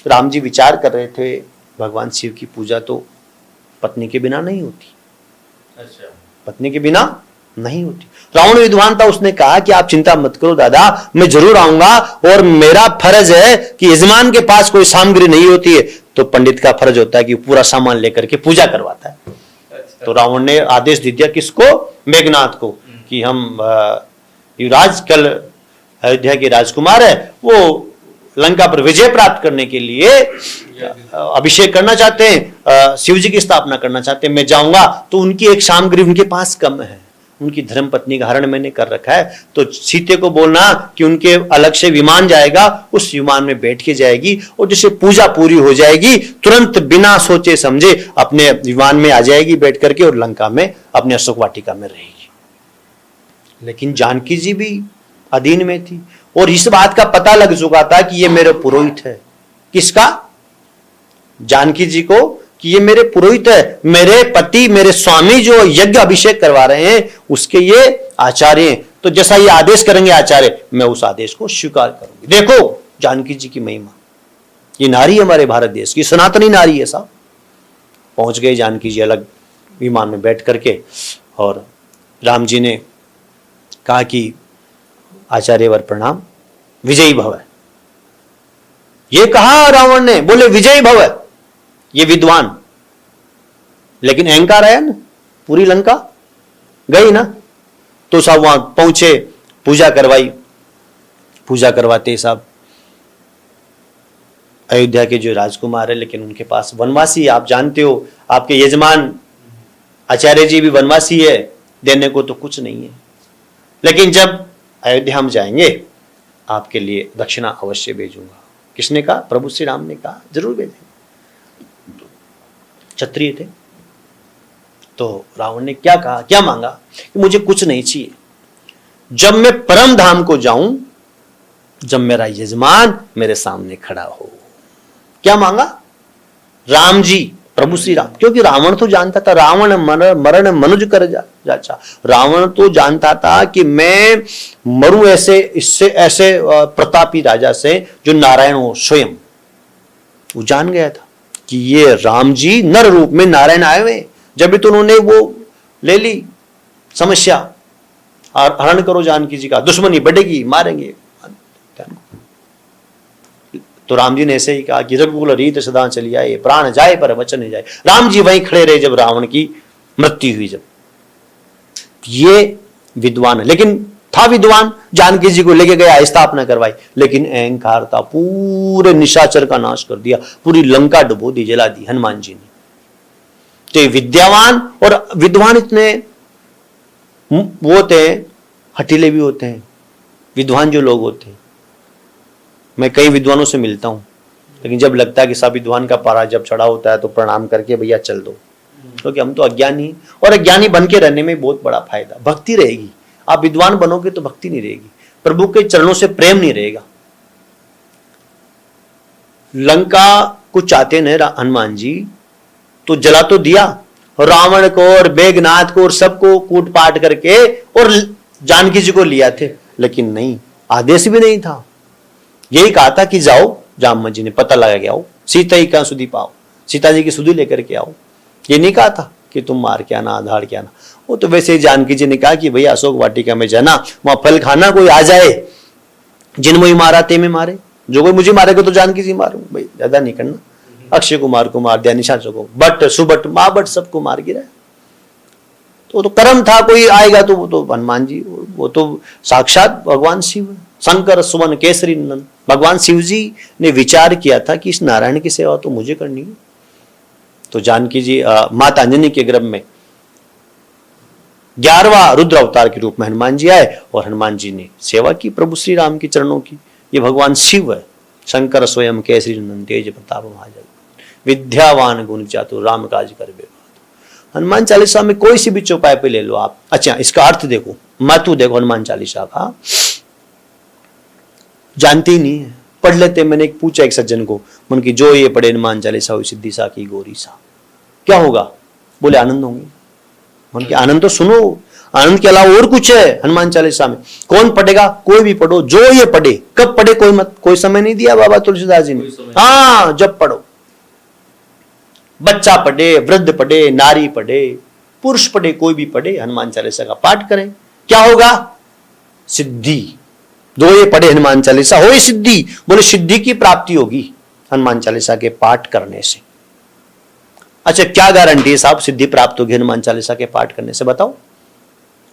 राम जी विचार कर रहे थे, भगवान शिव की पूजा तो पत्नी के बिना नहीं होती। अच्छा। पत्नी के बिना नहीं होती। रावण विद्वान था, उसने कहा कि आप चिंता मत करो दादा, मैं जरूर आऊंगा, और मेरा फर्ज है कि यजमान के पास कोई सामग्री नहीं होती है तो पंडित का फर्ज होता है कि पूरा सामान लेकर के पूजा करवाता है। अच्छा। तो रावण ने आदेश दे दिया, किसको? मेघनाथ को, कि हम युवराज कल अयोध्या के राजकुमार है, वो लंका पर विजय प्राप्त करने के लिए अभिषेक करना चाहते हैं, शिव जी की स्थापना करना चाहते हैं, मैं जाऊंगा तो उनकी एक सामग्री उनके पास कम है, उनकी धर्म पत्नी का हरण मैंने कर रखा है, तो सीते को बोलना कि उनके अलग से विमान जाएगा, उस विमान में बैठ के जाएगी, और जैसे पूजा पूरी हो जाएगी तुरंत बिना सोचे समझे अपने विमान में आ जाएगी बैठ करके, और लंका में अपने अशोक वाटिका में रहेगी। लेकिन जानकी जी भी अधीन में थी, और इस बात का पता लग चुका था कि ये मेरे पुरोहित है। किसका? जानकी जी को, कि ये मेरे पुरोहित है, मेरे पति, मेरे स्वामी जो यज्ञ अभिषेक करवा रहे हैं उसके ये आचार्य हैं, तो जैसा ये आदेश करेंगे आचार्य, मैं उस आदेश को स्वीकार करूंगी। देखो जानकी जी की महिमा, ये नारी हमारे भारत देश की सनातनी नारी है साहब। पहुंच गए जानकी जी अलग विमान में बैठ करके, और राम जी ने कहा कि आचार्य वर प्रणाम, विजयी भव है। ये कहा रावण ने, बोले विजयी भव है, ये विद्वान। लेकिन अहंकार आया ना, पूरी लंका गई ना। तो साहब वहां पहुंचे, पूजा करवाई। पूजा करवाते साहब अयोध्या के जो राजकुमार है, लेकिन उनके पास वनवासी, आप जानते हो, आपके यजमान आचार्य जी भी वनवासी है, देने को तो कुछ नहीं है। लेकिन जब अयोध्या हम जाएंगे आपके लिए दक्षिणा अवश्य भेजूंगा। किसने कहा? प्रभु श्री राम ने कहा जरूर भेजेंगे। क्षत्रिय थे। तो रावण ने क्या कहा, क्या मांगा? कि मुझे कुछ नहीं चाहिए, जब मैं परम धाम को जाऊं, जब मेरा यजमान मेरे सामने खड़ा हो। क्या मांगा? राम जी, प्रभु श्री राम। क्योंकि रावण तो जानता था, रावण मरण मनुज कर जाचा। रावण तो जानता था कि मैं मरूं ऐसे, इससे ऐसे प्रतापी राजा से जो नारायण हो स्वयं। वो जान गया था कि ये राम जी नर रूप में नारायण आए हुए, जब भी तो उन्होंने वो ले ली समस्या, और हरण करो जानकी जी का, दुश्मनी बढ़ेगी, मारेंगे। तो राम जी ने ऐसे ही कहा कि रघुकुल रीत सदा चली आए, प्राण जाए पर वचन नहीं जाए। राम जी वहीं खड़े रहे जब रावण की मृत्यु हुई। जब ये विद्वान है, लेकिन था विद्वान, जानकी जी को लेके गया, स्थापना करवाई, लेकिन अहंकार था, पूरे निशाचर का नाश कर दिया, पूरी लंका डुबो दी, जला दी हनुमान जी ने। तो विद्यावान और विद्वान इतने वो होते हैं, हठीले भी होते हैं विद्वान जो लोग होते हैं। मैं कई विद्वानों से मिलता हूं, लेकिन जब लगता है कि सब विद्वान का पारा जब चढ़ा होता है तो प्रणाम करके भैया चल दो, क्योंकि हम तो अज्ञानी हैं, और अज्ञानी बन के रहने में बहुत बड़ा फायदा। भक्ति रहेगी, आप विद्वान बनोगे तो भक्ति नहीं रहेगी, प्रभु के चरणों से प्रेम नहीं रहेगा। लंका को चाहते न हनुमान जी, तो जला तो दिया, रावण को और मेघनाथ को और सबको कूट पाट करके और जानकी जी को लिया थे, लेकिन नहीं, आदेश भी नहीं था। यही कहा था कि जाओ, जाम जी ने पता लगा के आओ, सीता ही कहां सुधी पाओ, सीता जी की सुधी लेकर के आओ। ये नहीं कहा था कि तुम मार के आना, आधार के आना। वो तो वैसे जानकी जी ने कहा कि भैया अशोक वाटिका में जाना, वहां फल खाना, कोई आ जाए, जिन मुझे मारा ते में मारे, जो कोई मुझे मारेगा तो जानकी जी मारू, भाई ज्यादा नहीं करना। अक्षय कुमार को मार दिया, निशाचर को, बट सुबट माँ बट सबको मार गिरा। तो कर्म था, कोई आएगा तो वो तो हनुमान जी, वो तो साक्षात भगवान शिव, शंकर सुमन केसरी नंदन। भगवान शिव जी ने विचार किया था कि इस नारायण की सेवा तो मुझे करनी है। तो जानकी जी माता अंजनी के गर्भ में 11वां रुद्र अवतार के रूप में हनुमान जी आए, और हनुमान जी ने सेवा की प्रभु श्री राम के चरणों की। ये भगवान शिव है, शंकर स्वयं केसरी नंदन तेज प्रताप महाजन, विद्यावान गुण चातुर राम काज कर बेबाद। हनुमान चालीसा में कोई सी भी चौपाई पे ले लो आप। अच्छा, इसका अर्थ देखो, महत्व देखो हनुमान चालीसा का, जानते ही नहीं है, पढ़ लेते। मैंने एक पूछा एक सज्जन को, मन की जो ये पढ़े हनुमान चालीसा हुई सिद्धि सा की गौरी सा, क्या होगा? बोले आनंद होंगे। मन के आनंद तो सुनो, आनंद के अलावा और कुछ है हनुमान चालीसा में। कौन पढ़ेगा? कोई भी पढ़ो, जो ये पढ़े। कब पढ़े? कोई समय नहीं दिया बाबा तुलसीदास जी ने। हाँ, जब पढ़ो, बच्चा पढ़े, वृद्ध पढ़े, नारी पढ़े, पुरुष पढ़े, कोई भी पढ़े, हनुमान चालीसा का पाठ करें, क्या होगा? सिद्धि। दो ये पढ़े हनुमान चालीसा हो सिद्धि। बोले सिद्धि की प्राप्ति होगी हनुमान चालीसा के पाठ करने से। अच्छा, क्या गारंटी है साहब सिद्धि प्राप्त होगी हनुमान चालीसा के पाठ करने से? बताओ,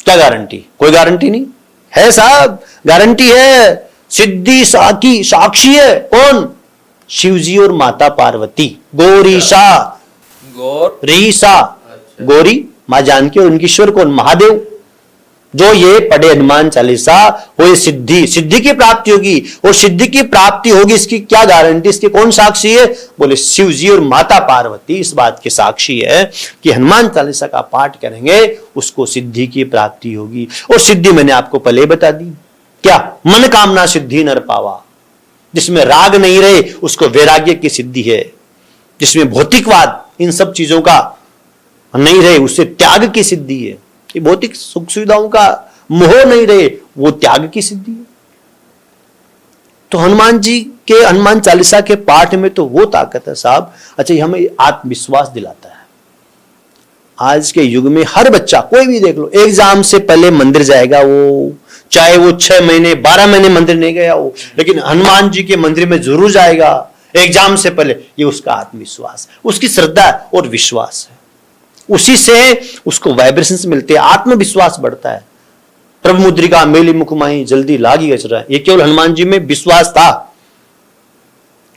क्या गारंटी? कोई गारंटी नहीं है साहब। गारंटी है, सिद्धि साकी साक्षी है कौन? शिवजी और माता पार्वती। गौरीशा, रीसा, गौरी मां जानकी, और उनकी ईश्वर कौन? महादेव। जो ये पढ़े हनुमान चालीसा वो ये सिद्धि की प्राप्ति होगी। और सिद्धि की प्राप्ति होगी, इसकी क्या गारंटी? इसके कौन साक्षी है? बोले शिव जी और माता पार्वती इस बात के साक्षी है कि हनुमान चालीसा का पाठ करेंगे उसको सिद्धि की प्राप्ति होगी। और सिद्धि मैंने आपको पहले बता दी, क्या? मन कामना सिद्धि नर पावा। जिसमें राग नहीं रहे उसको वैराग्य की सिद्धि है। जिसमें भौतिकवाद इन सब चीजों का नहीं रहे उससे त्याग की सिद्धि है। ये भौतिक सुख सुविधाओं का मोह नहीं रहे, वो त्याग की सिद्धि है। तो हनुमान जी के हनुमान चालीसा के पाठ में तो वो ताकत है साहब। अच्छा, ये हमें आत्मविश्वास दिलाता है। आज के युग में हर बच्चा, कोई भी देख लो, एग्जाम से पहले मंदिर जाएगा, वो चाहे वो 6 महीने 12 महीने मंदिर नहीं गया हो, लेकिन हनुमान जी के मंदिर में जरूर जाएगा एग्जाम से पहले। ये उसका आत्मविश्वास, उसकी श्रद्धा और विश्वास है। उसी से उसको वाइब्रेशंस मिलते हैं, आत्मविश्वास बढ़ता है। प्रभु मुद्रिका मेली मुखमाई जल्दी लागी गचरा। ये केवल हनुमान जी में विश्वास था।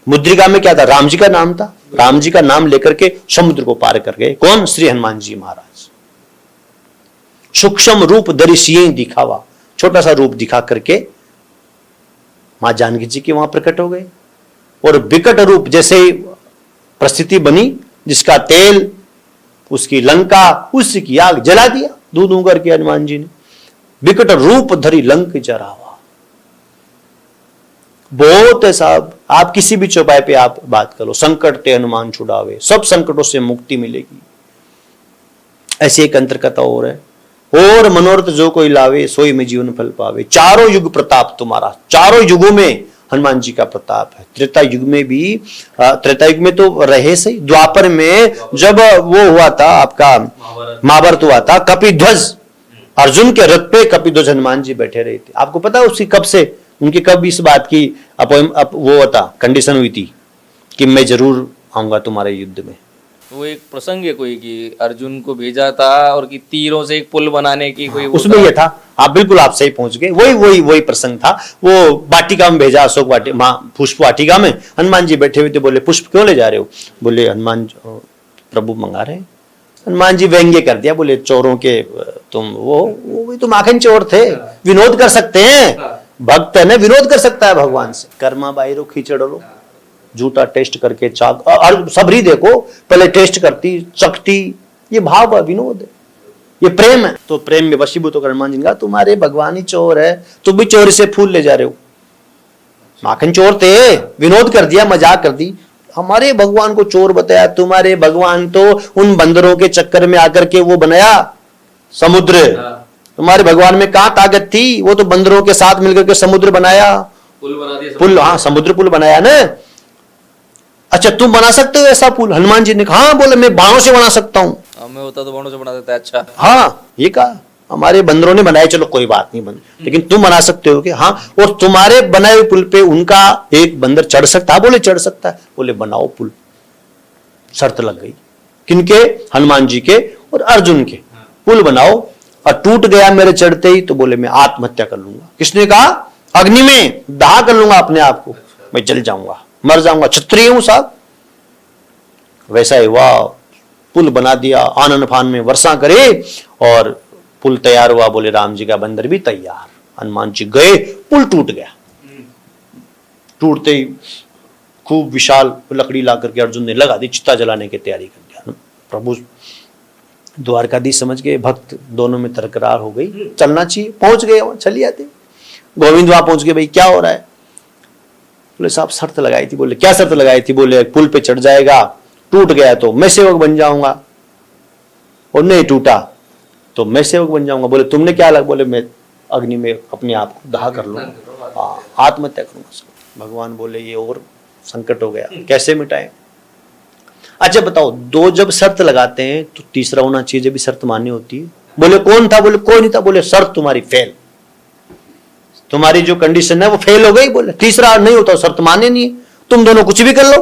मुद्रिका में क्या था? राम जी का नाम था। राम जी का नाम लेकर के समुद्र को पार कर गए। कौन? श्री हनुमान जी महाराज। सूक्ष्म रूप दरिशिये दिखावा, छोटा सा रूप दिखा करके मां जानकी जी के वहां प्रकट हो गए। और विकट रूप जैसे परिस्थिति बनी, जिसका तेल उसकी लंका, उसकी आग जला दिया दूं करके हनुमान जी ने। विकट रूप धरी लंक जरावा। बहुत है साहब। आप किसी भी चौपाई पे आप बात करो, संकट ते हनुमान छुड़ावे, सब संकटों से मुक्ति मिलेगी। ऐसी एक अंतर कथा और है, और मनोरथ जो कोई लावे सोई में जीवन फल पावे। चारों युग प्रताप तुम्हारा, चारों युगों में हनुमान जी का प्रताप है। त्रेता युग में भी, त्रेता युग में तो रहे सही, द्वापर में जब वो हुआ था आपका महाभारत हुआ था, कपिध्वज अर्जुन के रथ पे कपिध्वज हनुमान जी बैठे रहे थे। आपको पता है उसकी कब से, उनकी कब इस बात की वो होता कंडीशन हुई थी कि मैं जरूर आऊंगा तुम्हारे युद्ध में? वो एक प्रसंग है कोई कि अर्जुन को भेजा था और कि तीरों से एक पुल बनाने की कोई, उसमें ये था। आप बिल्कुल आप सही पहुंच गए। वही प्रसंग था। वो वाटिका में भेजा, अशोक वाटिका, पुष्प वाटिका में हनुमान जी बैठे हुए थे। बोले पुष्प क्यों ले जा रहे हो? बोले हनुमान प्रभु मंगा रहे हैं। हनुमान जी व्यंग्य कर दिया, बोले चोरों के तुम वो तुम आखिर चोर थे, विनोद कर सकते हैं। भक्त है ना, विनोद कर सकता है भगवान से। कर्मा बाहरो खींचड़ो, झूठा टेस्ट करके चाक और सबरी देखो, पहले टेस्ट करती, चखती, ये भाव है, विनोद है, ये प्रेम है। तो प्रेम में वशीभूत होकर हनुमान जी ने कहा तुम्हारे भगवान ही चोर है, तुम भी चोरी से फूल ले जा रहे हो। माखन चोर थे, विनोद कर दिया, मजाक कर दी, हमारे भगवान को चोर बताया। तुम्हारे भगवान तो उन बंदरों के चक्कर में आकर के वो बनाया समुद्र। तुम्हारे भगवान में कहां ताकत थी, वो तो बंदरों के साथ मिलकर के समुद्र बनाया, पुल बना दिया, पुल, हाँ समुद्र पुल बनाया ना। अच्छा तुम बना सकते हो ऐसा पुल? हनुमान जी ने कहा हाँ, बोले मैं बाणों से बना सकता हूं। हमें होता तो बाणों से बना देता है। अच्छा, हाँ ये कहा हमारे बंदरों ने बनाया, चलो कोई बात नहीं बन, लेकिन तुम बना सकते हो कि हाँ, और तुम्हारे बनाए हुए पुल पे उनका एक बंदर चढ़ सकता है? बोले चढ़ सकता है। बोले बनाओ पुल। शर्त लग गई, किनके? हनुमान जी के और अर्जुन के। पुल बनाओ, और टूट गया मेरे चढ़ते ही तो बोले मैं आत्महत्या कर लूंगा। किसने कहा? अग्नि में दाह कर लूंगा अपने आप को, मैं जल जाऊंगा, मर जाऊंगा, क्षत्रिय हूं साहब। वैसा ही हुआ, पुल बना दिया, आनन फान में वर्षा करे और पुल तैयार हुआ। बोले राम जी का बंदर भी तैयार। हनुमान जी गए, पुल टूट गया। टूटते ही खूब विशाल लकड़ी ला करके अर्जुन ने लगा दी, चिता जलाने की तैयारी कर दिया। प्रभु द्वारकाधीश समझ गए, भक्त दोनों में तकरार हो गई, चलना चाहिए, पहुंच गए वहां, चलिए आते। गोविंद वहां पहुंच गए, भाई क्या हो रहा है? बोले साहब शर्त लगाई थी। बोले क्या शर्त लगाई थी? बोले पुल पे चढ़ जाएगा, टूट गया तो मैं सेवक बन जाऊंगा, और नहीं टूटा तो मैं सेवक बन जाऊंगा। बोले तुमने क्या लगा? बोले मैं अग्नि में अपने आप को दाह कर लूंगा, आत्महत्या करूंगा। भगवान बोले ये और संकट हो गया, कैसे मिटाएं? अच्छा बताओ, दो जब शर्त लगाते हैं तो तीसरा होना चाहिए, जब भी शर्त मान्य होती है। बोले कौन था? बोले कोई नहीं था। बोले शर्त तुम्हारी फेल, तुम्हारी जो कंडीशन है वो फेल हो गई। बोले तीसरा नहीं होता, शर्त मान्य नहीं है, तुम दोनों कुछ भी कर लो,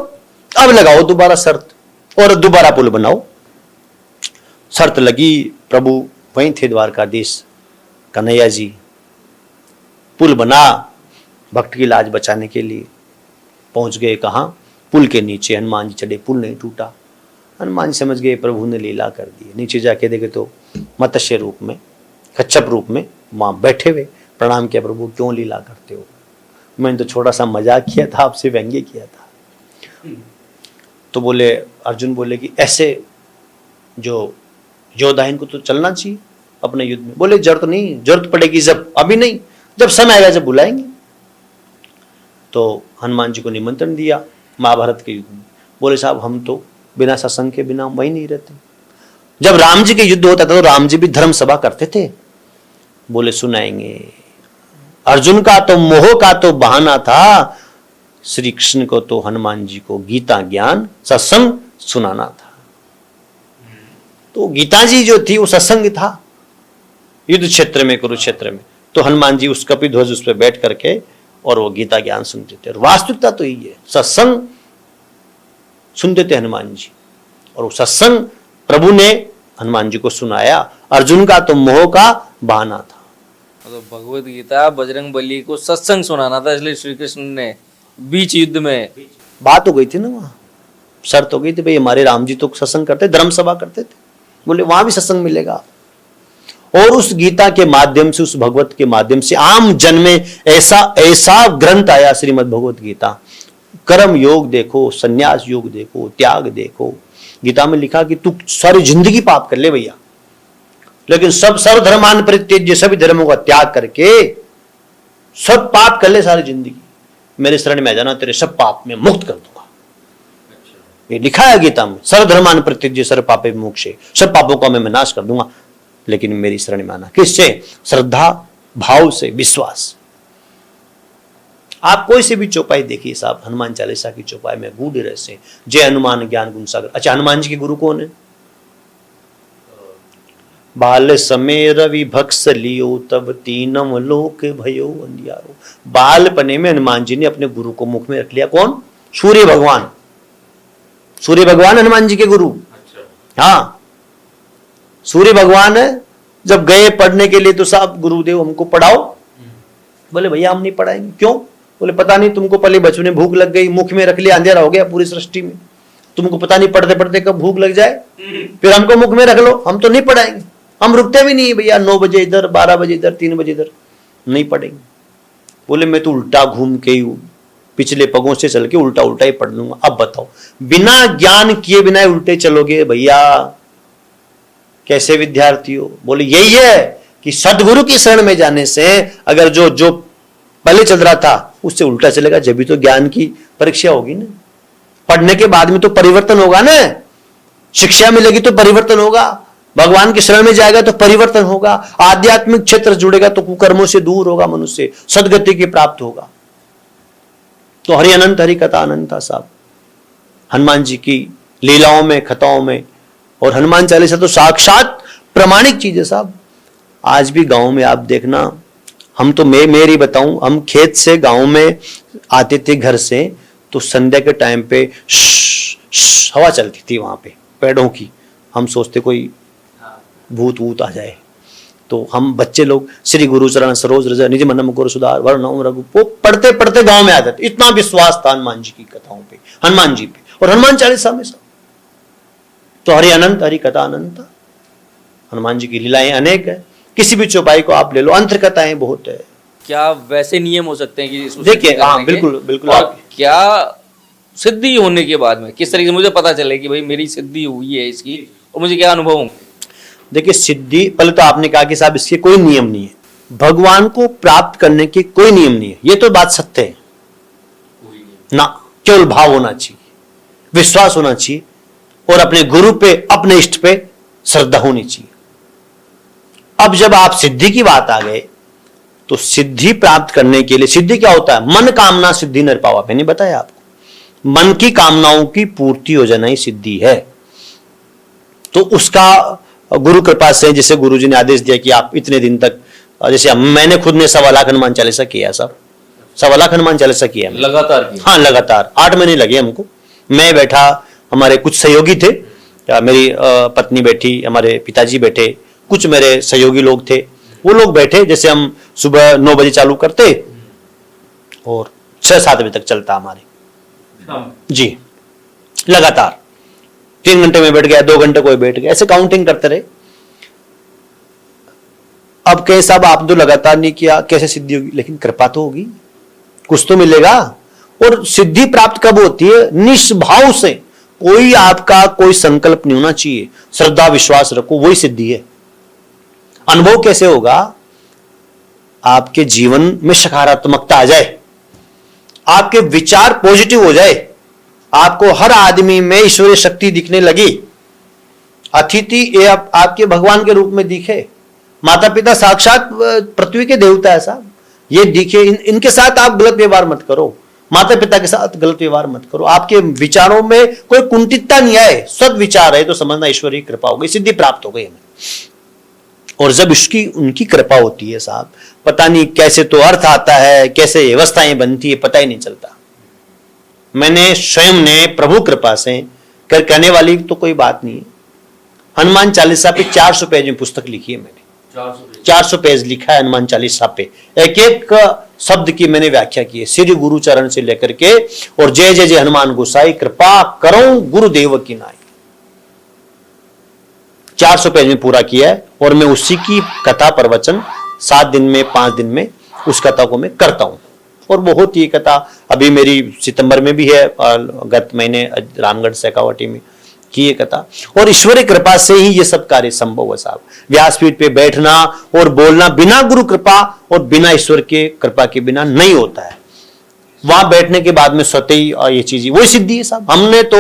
अब लगाओ दोबारा शर्त और दोबारा पुल बनाओ। शर्त लगी, प्रभु वहीं थे द्वारकाधीश कन्हैया जी। पुल बना, भक्त की लाज बचाने के लिए पहुंच गए कहां? पुल के नीचे। हनुमान जी चढ़े, पुल नहीं टूटा। हनुमान जी समझ गए प्रभु ने लीला कर दी। नीचे जाके देखे तो मत्स्य रूप में, कच्छप रूप में वहां बैठे हुए। प्रणाम किया, प्रभु क्यों लीला करते हो? मैंने तो छोटा सा मजाक किया था, आपसे व्यंग्य किया था। तो बोले, अर्जुन बोले कि ऐसे जो योद्धा इनको तो चलना चाहिए अपने युद्ध में। बोले जरूरत नहीं, जरूरत पड़ेगी जब, अभी नहीं, जब समय आएगा जब बुलाएंगे। तो हनुमान जी को निमंत्रण दिया महाभारत के युद्ध में। बोले साहब हम तो बिना सत्संग के बिना वही नहीं रहते। जब राम जी के युद्ध होता था तो राम जी भी धर्म सभा करते थे। बोले सुनाएंगे। अर्जुन का तो मोह का तो बहाना था, श्री कृष्ण को तो हनुमान जी को गीता ज्ञान सत्संग सुनाना था। तो गीता जी जो थी वो सत्संग था युद्ध क्षेत्र में, कुरुक्षेत्र में। तो हनुमान जी उस कपिध्वज उस पर बैठ करके और वो गीता ज्ञान सुनते थे। और वास्तविकता तो यही है, सत्संग सुनते थे हनुमान जी, और वो सत्संग प्रभु ने हनुमान जी को सुनाया। अर्जुन का तो मोह का बहाना था। तो भगवत गीता बजरंग बली को सत्संग सुनाना था, इसलिए श्री कृष्ण ने बीच युद्ध में बात हो गई थी ना, वहां शर्त हो गई थी, भाई हमारे राम जी तो सत्संग करते, धर्म सभा करते थे। बोले वहां भी सत्संग मिलेगा। और उस गीता के माध्यम से, उस भगवत के माध्यम से आम जन में ऐसा ग्रंथ आया, श्रीमद् भगवत गीता। कर्म योग देखो, संन्यास योग देखो, त्याग देखो। गीता में लिखा कि तू सारी जिंदगी पाप कर ले भैया, लेकिन सब सर्वधर्मान परित्यज्य, सभी धर्मों का त्याग करके सब पाप कर ले सारी जिंदगी, मेरे शरण में आ जाना, तेरे सब पाप में मुक्त कर दूंगा। ये लिखा है गीता में, सर्वधर्मान परित्यज्य सर्व पापे मोक्षे, सब पापों का मैं नाश कर दूंगा, लेकिन मेरी शरण में आना। किससे? श्रद्धा भाव से, विश्वास। आप कोई से भी चौपाई देखिए साहब, हनुमान चालीसा की चौपाई में गूढ़ रहस्य, जय हनुमान ज्ञान गुण सागर। अच्छा हनुमान जी के गुरु कौन है? बाल समय रवि भक्स लियो, तब तीनम लोक भयो अंधियारो। बालपने में हनुमान जी ने अपने गुरु को मुख में रख लिया। कौन? सूर्य भगवान। सूर्य भगवान हनुमान जी के गुरु। हाँ, सूर्य भगवान जब गए पढ़ने के लिए तो साहब गुरुदेव हमको पढ़ाओ। बोले भैया हम नहीं पढ़ाएंगे। क्यों? बोले पता नहीं, तुमको पहले बचपन में भूख लग गई, मुख में रख लिया, अंधेरा हो गया पूरी सृष्टि में, तुमको पता नहीं पढ़ते पढ़ते कब भूख लग जाए, फिर हमको मुख में रख लो, हम तो नहीं पढ़ाएंगे, हम रुकते भी नहीं भैया, 9 बजे इधर, 12 बजे इधर, 3 बजे इधर, नहीं पढ़ेंगे। बोले मैं तो उल्टा घूम के ही पिछले पगों से चल के उल्टा उल्टा ही पढ़ लूंगा। अब बताओ, बिना ज्ञान किए बिना उल्टे चलोगे भैया, कैसे विद्यार्थी हो? बोले यही है कि सदगुरु की शरण में जाने से अगर जो जो पहले चल रहा था उससे उल्टा चलेगा, जब भी तो ज्ञान की परीक्षा होगी ना। पढ़ने के बाद में तो परिवर्तन होगा ना, शिक्षा मिलेगी तो परिवर्तन होगा, भगवान की शरण में जाएगा तो परिवर्तन होगा, आध्यात्मिक क्षेत्र जुड़ेगा तो कुकर्मों से दूर होगा, मनुष्य सदगति की प्राप्त होगा। तो हरि अनंत, हरि कथा अनंत था साहब, हनुमान जी की लीलाओं में, कथाओं में। और हनुमान चालीसा तो साक्षात प्रमाणिक चीज है साहब। आज भी गांव में आप देखना, हम तो मेरी बताऊं, हम खेत से गांव में आते थे घर से, तो संध्या के टाइम पे हवा चलती थी वहां पे पेड़ों की। हम सोचते कोई भूत वूत आ जाए, तो हम बच्चे लोग श्री गुरु चरण सरोज रज निज मन मुकुर सुधार वर्ण रघु, वो पढ़ते पढ़ते गांव में आ जाते। इतना विश्वास था हनुमान जी की कथाओं पे, हनुमान जी पे और हनुमान चालीसा में सब। तो हरि अनंत, हरि कथा अनंत। हनुमान जी की लीलाएं अनेक है, किसी भी चौपाई को आप ले लो, अंतर कथाएं बहुत है। क्या वैसे नियम हो सकते हैं कि इसको देखिए, सिद्ध करने हाँ के? बिल्कुल बिल्कुल। और आप क्या सिद्धि होने के बाद में किस तरीके से मुझे पता चले कि भाई मेरी सिद्धि हुई है इसकी, और मुझे क्या अनुभव होंगे? देखिए, सिद्धि, पहले तो आपने कहा कि साहब इसके कोई नियम नहीं है, भगवान को प्राप्त करने के कोई नियम नहीं है, ये तो बात सत्य है ना। केवल भाव होना चाहिए, विश्वास होना चाहिए, और अपने गुरु पे, अपने इष्ट पे श्रद्धा होनी चाहिए। अब जब आप सिद्धि की बात आ गए, तो सिद्धि प्राप्त करने के लिए, सिद्धि क्या होता है? मन कामना सिद्धि नर पावा, मैंने बताया आपको, मन की कामनाओं की पूर्ति हो जाना ही सिद्धि है। तो उसका गुरु कृपा से, जैसे गुरु जी ने आदेश दिया कि आप इतने दिन तक, जैसे मैंने खुद ने 1.25 लाख हनुमान चालीसा किया सब, 1.25 लाख हनुमान चालीसा किया लगातार किया? हाँ लगातार 8 महीने लगे हमको। मैं बैठा, हमारे कुछ सहयोगी थे, मेरी पत्नी बैठी, हमारे पिताजी बैठे, कुछ मेरे सहयोगी लोग थे, वो लोग बैठे। जैसे हम सुबह 9 बजे चालू करते और 6-7 बजे तक चलता हमारे जी, लगातार 3 घंटे में बैठ गया, 2 घंटे कोई बैठ गया, ऐसे काउंटिंग करते रहे। अब कहे साहब आप तो लगातार नहीं किया, कैसे सिद्धि होगी? लेकिन कृपा तो होगी, कुछ तो मिलेगा। और सिद्धि प्राप्त कब होती है? निष्भाव से, कोई आपका कोई संकल्प नहीं होना चाहिए, श्रद्धा विश्वास रखो, वही सिद्धि है। अनुभव कैसे होगा? आपके जीवन में सकारात्मकता आ जाए, आपके विचार पॉजिटिव हो जाए, आपको हर आदमी में ईश्वरीय शक्ति दिखने लगी, अतिथि ये आपके भगवान के रूप में दिखे, माता पिता साक्षात पृथ्वी के देवता है साहब, ये दिखे। इनके साथ आप गलत व्यवहार मत करो, माता पिता के साथ गलत व्यवहार मत करो, आपके विचारों में कोई कुंठितता नहीं आए, सद्विचार है, तो समझना ईश्वरीय कृपा हो गई, सिद्धि प्राप्त हो गई हमें। और जब इसकी उनकी कृपा होती है साहब, पता नहीं कैसे तो अर्थ आता है, कैसे व्यवस्थाएं बनती है, पता ही नहीं चलता। मैंने स्वयं ने प्रभु कृपा से करने वाली तो कोई बात नहीं है। हनुमान चालीसा पे 400 पेज में पुस्तक लिखी है मैंने, 400 पेज लिखा है हनुमान चालीसा पे, एक एक शब्द की मैंने व्याख्या की है, श्री गुरु चरण से लेकर के, और जय जय जय हनुमान गोसाई कृपा करो गुरुदेव की नाई, 400 पेज में पूरा किया है। और मैं उसी की कथा प्रवचन 7 दिन में, 5 दिन में उस कथा को मैं करता हूं। और बहुत ही कथा अभी मेरी सितंबर में भी है, गत महीने रामगढ़ शेखावाटी में की ये कथा। और ईश्वरीय कृपा से ही ये सब कार्य संभव है साहब। व्यासपीठ पे बैठना और बोलना बिना गुरु कृपा और बिना ईश्वर के कृपा के बिना नहीं होता है। वहां बैठने के बाद में स्वतः ही ये चीज, वही सिद्धि है साहब। हमने तो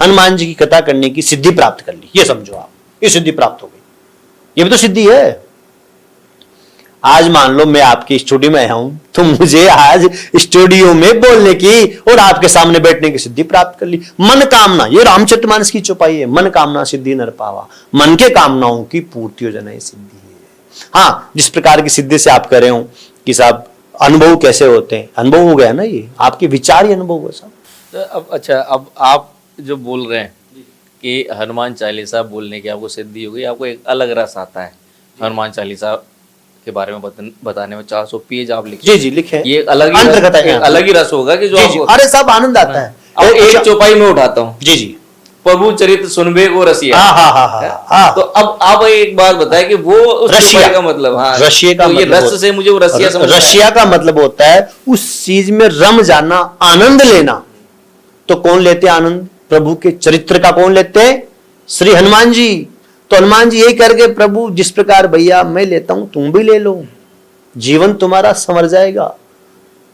हनुमान जी की कथा करने की सिद्धि प्राप्त कर ली, ये समझो आप, ये सिद्धि प्राप्त हो गई, ये भी तो सिद्धि है। आज मान लो मैं आपके स्टूडियो में आया हूं, तो मुझे आज स्टूडियो में बोलने की और आपके सामने बैठने की सिद्धि प्राप्त कर ली। मन कामना, ये रामचरितमानस की चौपाई है, मन कामना सिद्धि नर पावा, मन के कामनाओं की पूर्ति हो जाना ये सिद्धि है। हाँ, जिस प्रकार की सिद्धि से आप कर रहे हो कि साहब अनुभव कैसे होते हैं, अनुभव हो गया ना, ये आपके विचार ही अनुभव है साहब। तो अब अच्छा, अब आप जो बोल रहे हैं कि हनुमान चालीसा बोलने की आपको सिद्धि हो गई, आपको एक अलग रस आता है हनुमान चालीसा के बारे में बताने में। 400 पेज आप लिखे, जी लिखे, ये अलग ही रस होगा कि जो आपको, अरे सब आनंद आता है। अब एक चौपाई में उठाता हूँ, जी प्रभु चरित्र सुनबे को रसिया। हाँ। तो अब आप एक बात बताए कि वो उस रसिया का मतलब, हाँ, रसिया का तो ये मतलब रस से मुझे वो रसिया समझ में आया। रसिया का मतलब होता है उस चीज में रम जाना, आनंद लेना। तो कौन लेते आनंद? प्रभु के चरित्र का कौन लेते हैं? श्री हनुमान जी। तो हनुमान जी यही करके, प्रभु जिस प्रकार भैया मैं लेता हूं तुम भी ले लो, जीवन तुम्हारा संवर जाएगा,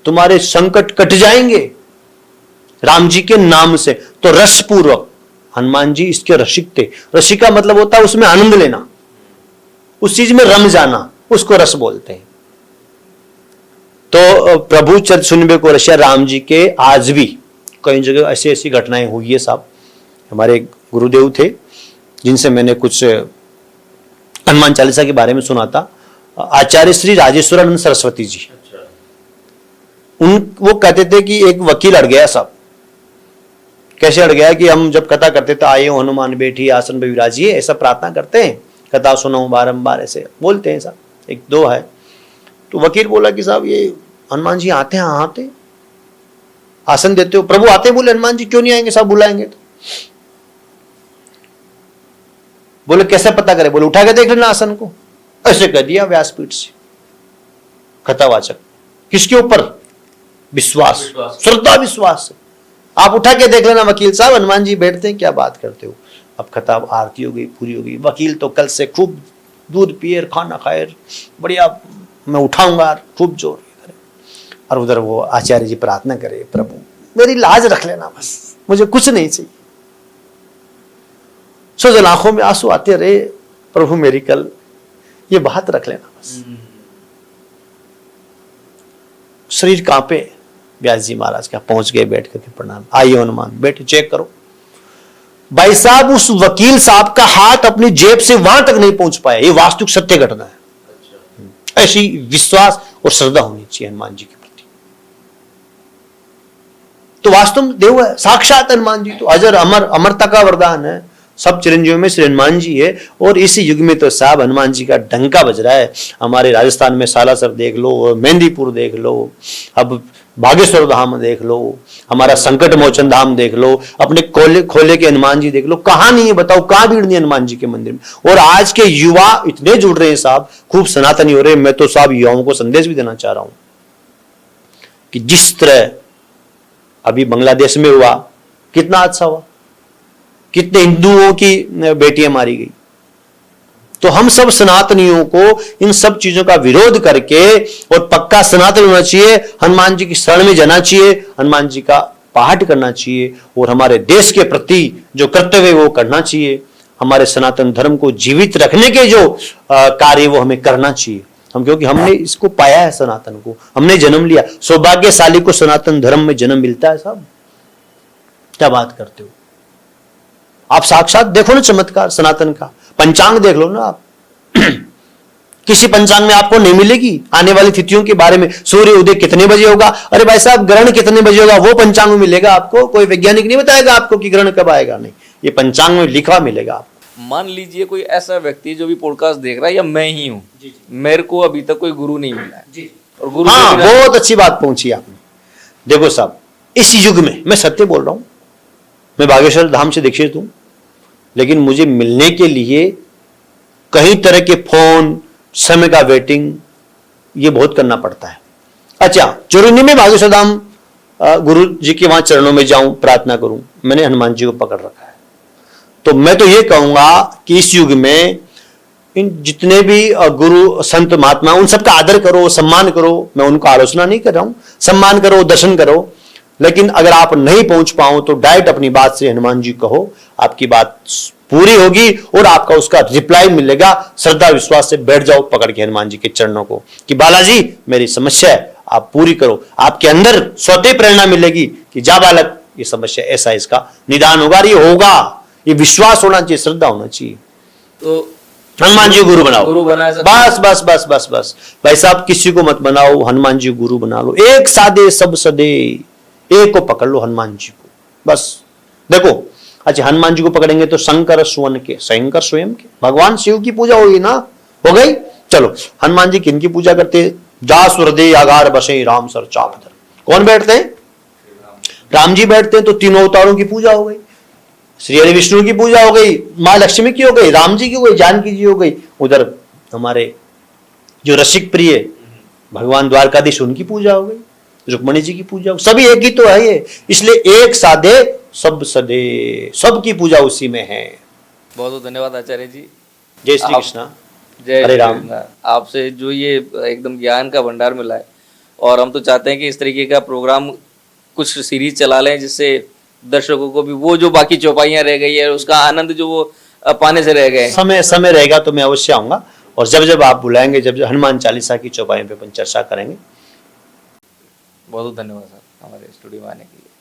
तुम्हारे संकट कट जाएंगे राम जी के नाम से। तो रसपूर्वक हनुमान जी इसके रसिक थे। रसिक का मतलब होता है उसमें आनंद लेना, उस चीज में रम जाना, उसको रस बोलते हैं। तो प्रभु चरित सुनबे को रसिया राम जी के आज भी कई जगह ऐसी ऐसी घटनाएं हुई है साहब। हमारे गुरुदेव थे जिनसे मैंने कुछ हनुमान चालीसा के बारे में सुना था, आचार्य श्री राजेश्वरानंद सरस्वती जी। वो कहते थे कि एक वकील अड़ गया साहब। कैसे अड़ गया कि हम जब कथा करते थे, आए हो हनुमान बैठी आसन पे विराजिए, ऐसा प्रार्थना करते हैं, कथा सुनो बारंबार ऐसे बोलते हैं साहब, एक दो है। तो वकील बोला कि साहब ये हनुमान जी आते हैं, आते आसन देते हो, प्रभु आते बोले हनुमान जी क्यों नहीं आएंगे साहब, बुलाएंगे तो। बोले कैसे पता करे, बोले उठा के देख लेना आसन को। ऐसे कह दिया व्यासपीठ से कथावाचक। किसके ऊपर? विश्वास, श्रद्धा विश्वास से। आप उठा के देख लेना वकील साहब, हनुमान जी बैठते हैं, क्या बात करते हो। अब कथा आरती हो गई, पूरी हो गई। वकील तो कल से खूब दूध पिए, खाना खाए, बढ़िया मैं उठाऊंगा, खूब जोर करे। और उधर वो आचार्य जी प्रार्थना करे, प्रभु मेरी लाज रख लेना, बस मुझे कुछ नहीं चाहिए। सो आंखों में आंसू आते रहे, प्रभु मेरी कल ये बात रख लेना बस। शरीर कांपे, व्यास जी महाराज का पहुंच गए, बैठ करके प्रणाम, आइए हनुमान बैठे, चेक करो। भाई साहब उस वकील साहब का हाथ अपनी जेब से वहां तक नहीं पहुंच पाया। ये वास्तविक सत्य घटना है। ऐसी विश्वास और श्रद्धा होनी चाहिए हनुमान जी के प्रति। तो वास्तव में देव है, साक्षात हनुमान जी तो अजर अमर, अमरता का वरदान है। सब चिरंजीवियों में श्री हनुमान जी है। और इसी युग में तो साहब हनुमान जी का डंका बज रहा है। हमारे राजस्थान में सालासर देख लो, मेहंदीपुर देख लो, अब बागेश्वर धाम देख लो, हमारा संकट मोचन धाम देख लो, अपने खोले के हनुमान जी देख लो, कहां नहीं है बताओ, कहां भीड़ नहीं हनुमान जी के मंदिर में। और आज के युवा इतने जुड़ रहे हैं साहब, खूब सनातनी हो रहे हैं। मैं तो साहब युवाओं को संदेश भी देना चाह रहा हूं कि जिस तरह अभी बांग्लादेश में हुआ, कितना हादसा हुआ, कितने हिंदुओं की बेटियां मारी गई। तो हम सब सनातनियों को इन सब चीजों का विरोध करके और पक्का सनातन होना चाहिए, हनुमान जी की शरण में जाना चाहिए, हनुमान जी का पाठ करना चाहिए और हमारे देश के प्रति जो कर्तव्य वो करना चाहिए। हमारे सनातन धर्म को जीवित रखने के जो कार्य वो हमें करना चाहिए। हम क्योंकि हमने इसको पाया है, सनातन को हमने जन्म लिया। सौभाग्यशाली को सनातन धर्म में जन्म मिलता है साहब। क्या बात करते हो आप, साक्षात देखो ना चमत्कार सनातन का। पंचांग देख लो ना आप किसी पंचांग में आपको नहीं मिलेगी आने वाली तिथियों के बारे में। सूर्य उदय कितने बजे होगा, अरे भाई साहब ग्रहण कितने बजे होगा, वो पंचांग में मिलेगा आपको। कोई वैज्ञानिक नहीं बताएगा आपको कि ग्रहण कब आएगा, नहीं, ये पंचांग में लिखा मिलेगा आपको। मान लीजिए कोई ऐसा व्यक्ति जो भी पॉडकास्ट देख रहा है, या मैं ही हूँ, मेरे को अभी तक कोई गुरु नहीं मिला है, और गुरु हाँ, बहुत अच्छी बात पहुंची आपने। देखो साहब इस युग में मैं सत्य बोल रहा हूं, मैं बागेश्वर धाम से दीक्षित हूं, लेकिन मुझे मिलने के लिए कई तरह के फोन, समय का वेटिंग, ये बहुत करना पड़ता है। अच्छा, जरूरी नहीं मैं बागेश्वर धाम गुरु जी के वहां चरणों में जाऊं, प्रार्थना करूं, मैंने हनुमान जी को पकड़ रखा है। तो मैं तो ये कहूंगा कि इस युग में इन जितने भी गुरु संत महात्मा, उन सबका आदर करो, सम्मान करो। मैं उनको आलोचना नहीं कर रहा हूं, सम्मान करो, दर्शन करो। लेकिन अगर आप नहीं पहुंच पाओ तो डायरेक्ट अपनी बात से हनुमान जी कहो, आपकी बात पूरी होगी और आपका उसका रिप्लाई मिलेगा। श्रद्धा विश्वास से बैठ जाओ पकड़ के हनुमान जी के चरणों को कि बालाजी मेरी समस्या है, आप पूरी करो। आपके अंदर स्वतः प्रेरणा मिलेगी कि जा बालक, ये समस्या ऐसा, इसका निदान होगा, ये होगा। ये विश्वास होना चाहिए, श्रद्धा होना चाहिए। तो हनुमान जी गुरु बनाओ, गुरु बनाए। बस बस बस बस बस भाई साहब, किसी को मत बनाओ, हनुमान जी गुरु बना लो। एक सादे सब सदे, एक को पकड़ लो, हनुमान जी को बस। देखो अच्छा, हनुमान जी को पकड़ेंगे तो शंकर सुवन के, शंकर स्वयं के, भगवान शिव की पूजा होगी ना, हो गई। चलो हनुमान जी किन की पूजा करते? जा सुरदे आगार बसे राम सर चाप धर। कौन बैठते हैं? राम जी बैठते हैं। तो तीनों अवतारों की पूजा हो गई। श्री हरि विष्णु की पूजा हो गई, माँ लक्ष्मी की हो गई, राम जी की हो गई, जानकी जी हो गई। उधर हमारे जो रसिक प्रिय भगवान द्वारकाधीश, उनकी पूजा हो गई, रुक्मणी जी की पूजा हो, सभी एक ही तो है ये। इसलिए एक सादे सब सदे, सबकी पूजा उसी में है। बहुत बहुत धन्यवाद आचार्य जी। जय श्री कृष्णा। जय हरे श्री राम। कृष्णा। आपसे जो ये एकदम ज्ञान का भंडार मिला है, और हम तो चाहते हैं कि इस तरीके का प्रोग्राम कुछ सीरीज चला लें, जिससे दर्शकों को भी वो जो बाकी चौपाइयाँ रह गई है उसका आनंद जो वो पाने से रह गए। समय रहेगा तो मैं अवश्य आऊंगा, और जब जब आप बुलाएंगे, जब जब हनुमान चालीसा की चौपाई पे अपन चर्चा करेंगे। बहुत बहुत धन्यवाद सर हमारे स्टूडियो में आने के लिए।